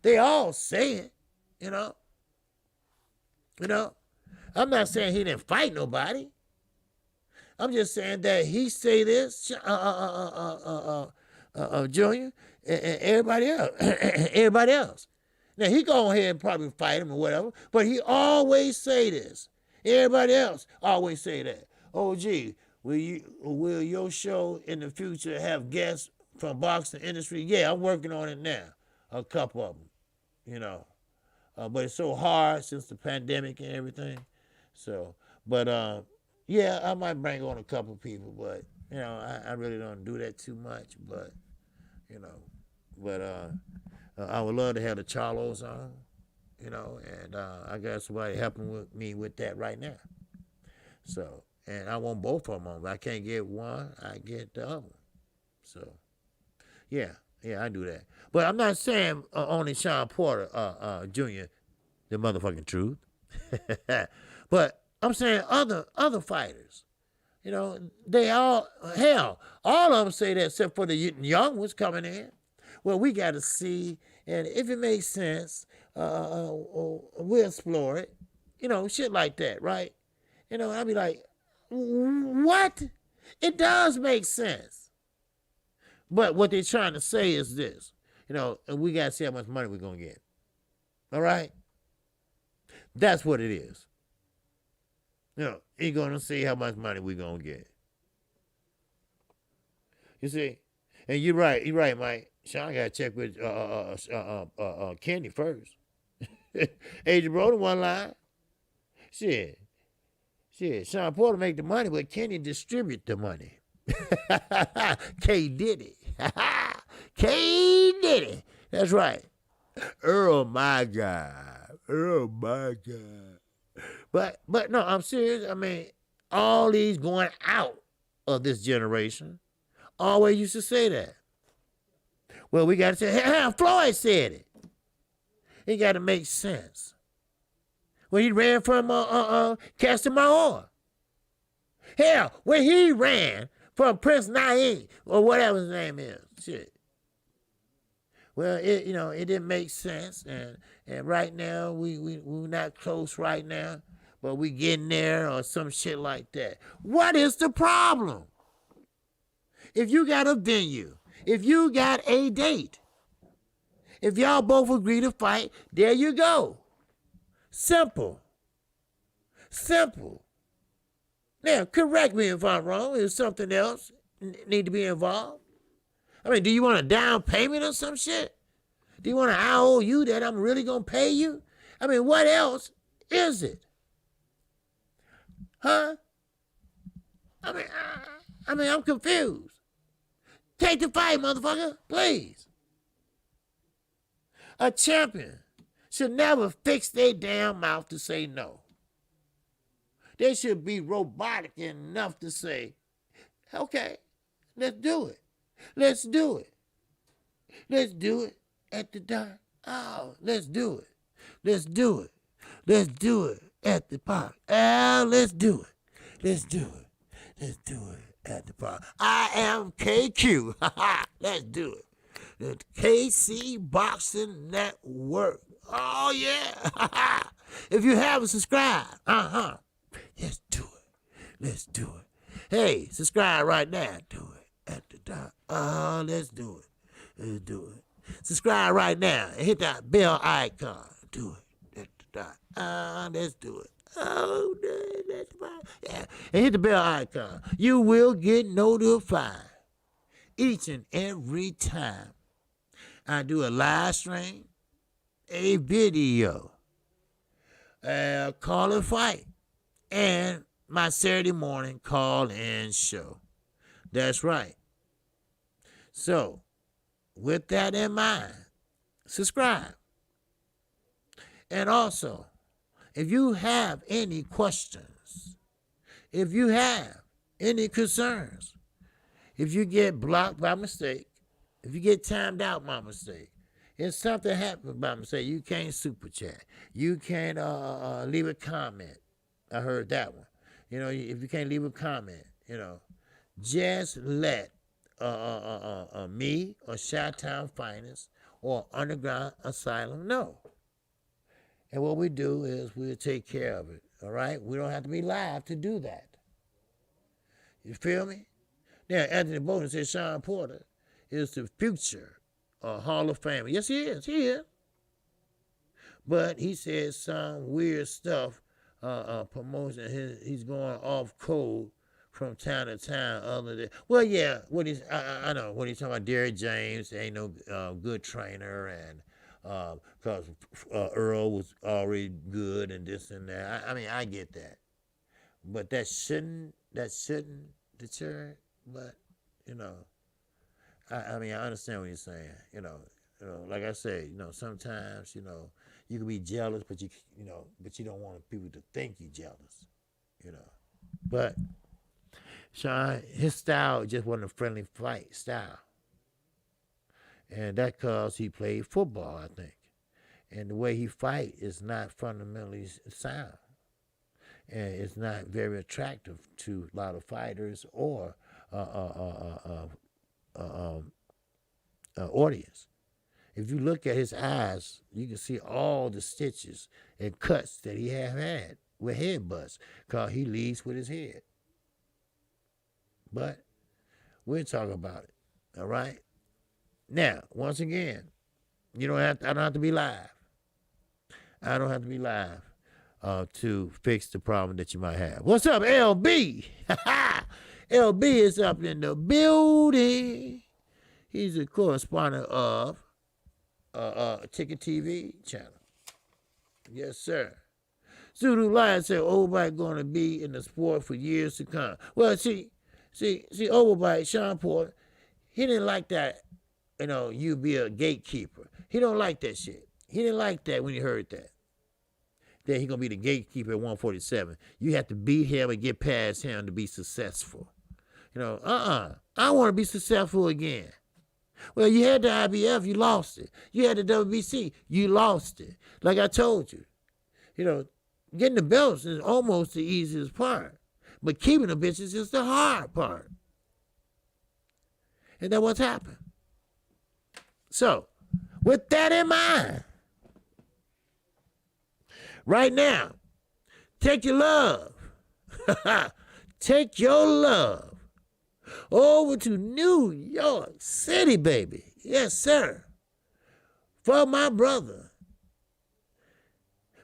S1: They all say it, you know? I'm not saying he didn't fight nobody. I'm just saying that he say this, Junior, and everybody else. Now, he go ahead and probably fight him or whatever, but he always say this. Everybody else always say that. Oh, gee, will your show in the future have guests from boxing industry? Yeah, I'm working on it now. A couple of them, but it's so hard since the pandemic and everything. So, but yeah, I might bring on a couple people, but I really don't do that too much. But I would love to have the Charlos on, and I got somebody helping me with that right now. So, and I want both of them on. If I can't get one, I get the other one. So, yeah, I do that. But I'm not saying only Sean Porter, Jr., the motherfucking truth. But I'm saying other fighters. They all of them say that except for the young ones coming in. Well, we got to see, and if it makes sense, we'll explore it. Shit like that, right? I'll be like, what? It does make sense. But what they're trying to say is this, we got to see how much money we're going to get. All right? That's what it is. You're going to see how much money we're going to get. You see? And you're right, Mike. Sean got to check with Kenny first. Adrian Brody one line. Shit. Sean Porter make the money, but Kenny distribute the money. K Diddy. K Diddy. That's right. Oh my God. But no, I'm serious. I mean, all these going out of this generation always used to say that. Well, we got to say, hey, Floyd said it. It got to make sense. When he ran from Castamore. Hell, when he ran from Prince Naeem, or whatever his name is. Shit. Well, it didn't make sense, and right now we're not close right now, but we getting there or some shit like that. What is the problem? If you got a venue, if you got a date, if y'all both agree to fight, there you go. Simple. Now, correct me if I'm wrong. If something else need to be involved. I mean, do you want a down payment or some shit? Do you want an IOU that I'm really going to pay you? I mean, what else is it? Huh? I mean, I'm confused. Take the fight, motherfucker, please. A champion should never fix their damn mouth to say no. They should be robotic enough to say, okay, let's do it. Let's do it at the dark. Oh, let's do it at the park. Oh, let's do it at the park. I am KQ. Let's do it. The KC Boxing Network. Oh, yeah. If you haven't subscribed, let's do it. Hey, subscribe right now. Do it at the dark. Oh, let's do it. Subscribe right now and hit that bell icon. Do it at the dark. Let's do it. Oh, that's right. Yeah. And hit the bell icon. You will get notified each and every time I do a live stream, a video, a call and fight, and my Saturday morning call-in show. That's right. So, with that in mind, subscribe. And also, if you have any questions, if you have any concerns, if you get blocked by mistake, if you get timed out by mistake, if something happens by mistake, you can't super chat, you can't leave a comment. I heard that one. If you can't leave a comment, just let me or Chi-Town Finest or Underground Asylum know. And what we do is we'll take care of it, all right? We don't have to be live to do that. You feel me? Now, Anthony Bowden said Sean Porter is the future Hall of Famer. Yes, he is. But he said some weird stuff, promotion. He's going off code from time to time. Other than, well, yeah, I know what he's talking about. Derrick James ain't no good trainer, and because Earl was already good and this and that. I mean, I get that, but that shouldn't deter. But I mean, I understand what you're saying. Like I say, sometimes you can be jealous, but you don't want people to think you're jealous. But Sean, his style just wasn't a friendly fight style. And that's because he played football, I think. And the way he fight is not fundamentally sound. And it's not very attractive to a lot of fighters or audience. If you look at his eyes, you can see all the stitches and cuts that he have had with headbutts, because he leads with his head. But we'll talk about it, all right? Now, once again, I don't have to be live. I don't have to be live to fix the problem that you might have. What's up, LB? LB is up in the building. He's a correspondent of Ticket TV channel. Yes, sir. Zulu Lion said Overbite going to be in the sport for years to come. Well, see, Overbite, Sean Porter, he didn't like that, you be a gatekeeper. He don't like that shit. He didn't like that when he heard that he going to be the gatekeeper at 147. You have to beat him and get past him to be successful. I want to be successful again. Well, you had the IBF, you lost it. You had the WBC, you lost it. Like I told you, getting the belts is almost the easiest part. But keeping the bitches is the hard part. And that's what's happened. So, with that in mind, right now, take your love. Take your love over to New York City, baby. Yes, sir. For my brother,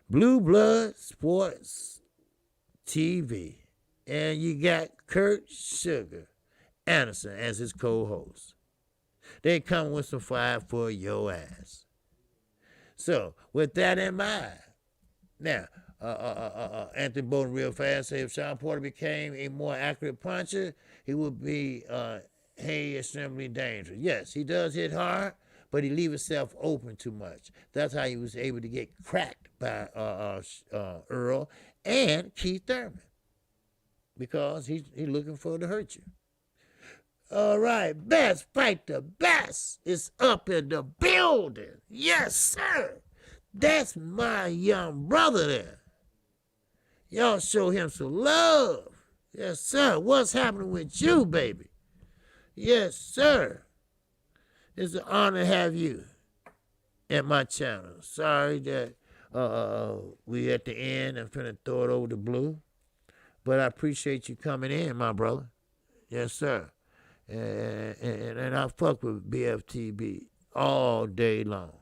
S1: Blue Blood Sports TV. And you got Kurt Sugar Anderson as his co-host. They come with some fire for your ass. So, with that in mind, now, Anthony Bowden real fast said if Sean Porter became a more accurate puncher, he would be extremely dangerous. Yes, he does hit hard, but he leaves himself open too much. That's how he was able to get cracked by Earl and Keith Thurman, because he's looking for to hurt you. All right, Best Fight the Best is up in the building. Yes, sir. That's my young brother there. Y'all show him some love. Yes, sir. What's happening with you, baby? Yes, sir. It's an honor to have you at my channel. Sorry that we at the end and finna throw it over to Blue. But I appreciate you coming in, my brother. Yes, sir. And I fuck with BFTB all day long.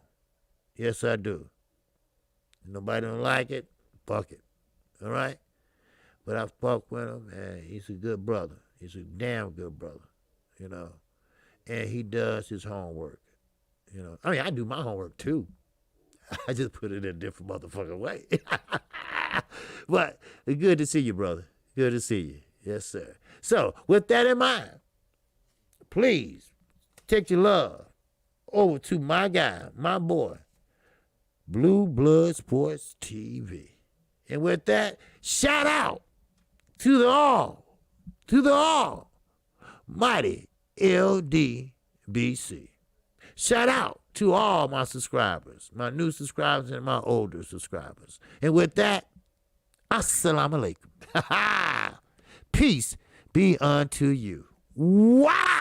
S1: Yes, I do. If nobody don't like it, fuck it. All right? But I fuck with him, and he's a good brother. He's a damn good brother, And he does his homework, I mean, I do my homework, too. I just put it in a different motherfucking way. But good to see you, brother. Good to see you. Yes, sir. So, with that in mind, please take your love over to my guy, my boy, Blue Blood Sports TV. And with that, shout out to the mighty LDBC. Shout out to all my subscribers, my new subscribers and my older subscribers. And with that, assalamu alaikum. Peace be unto you. Wow!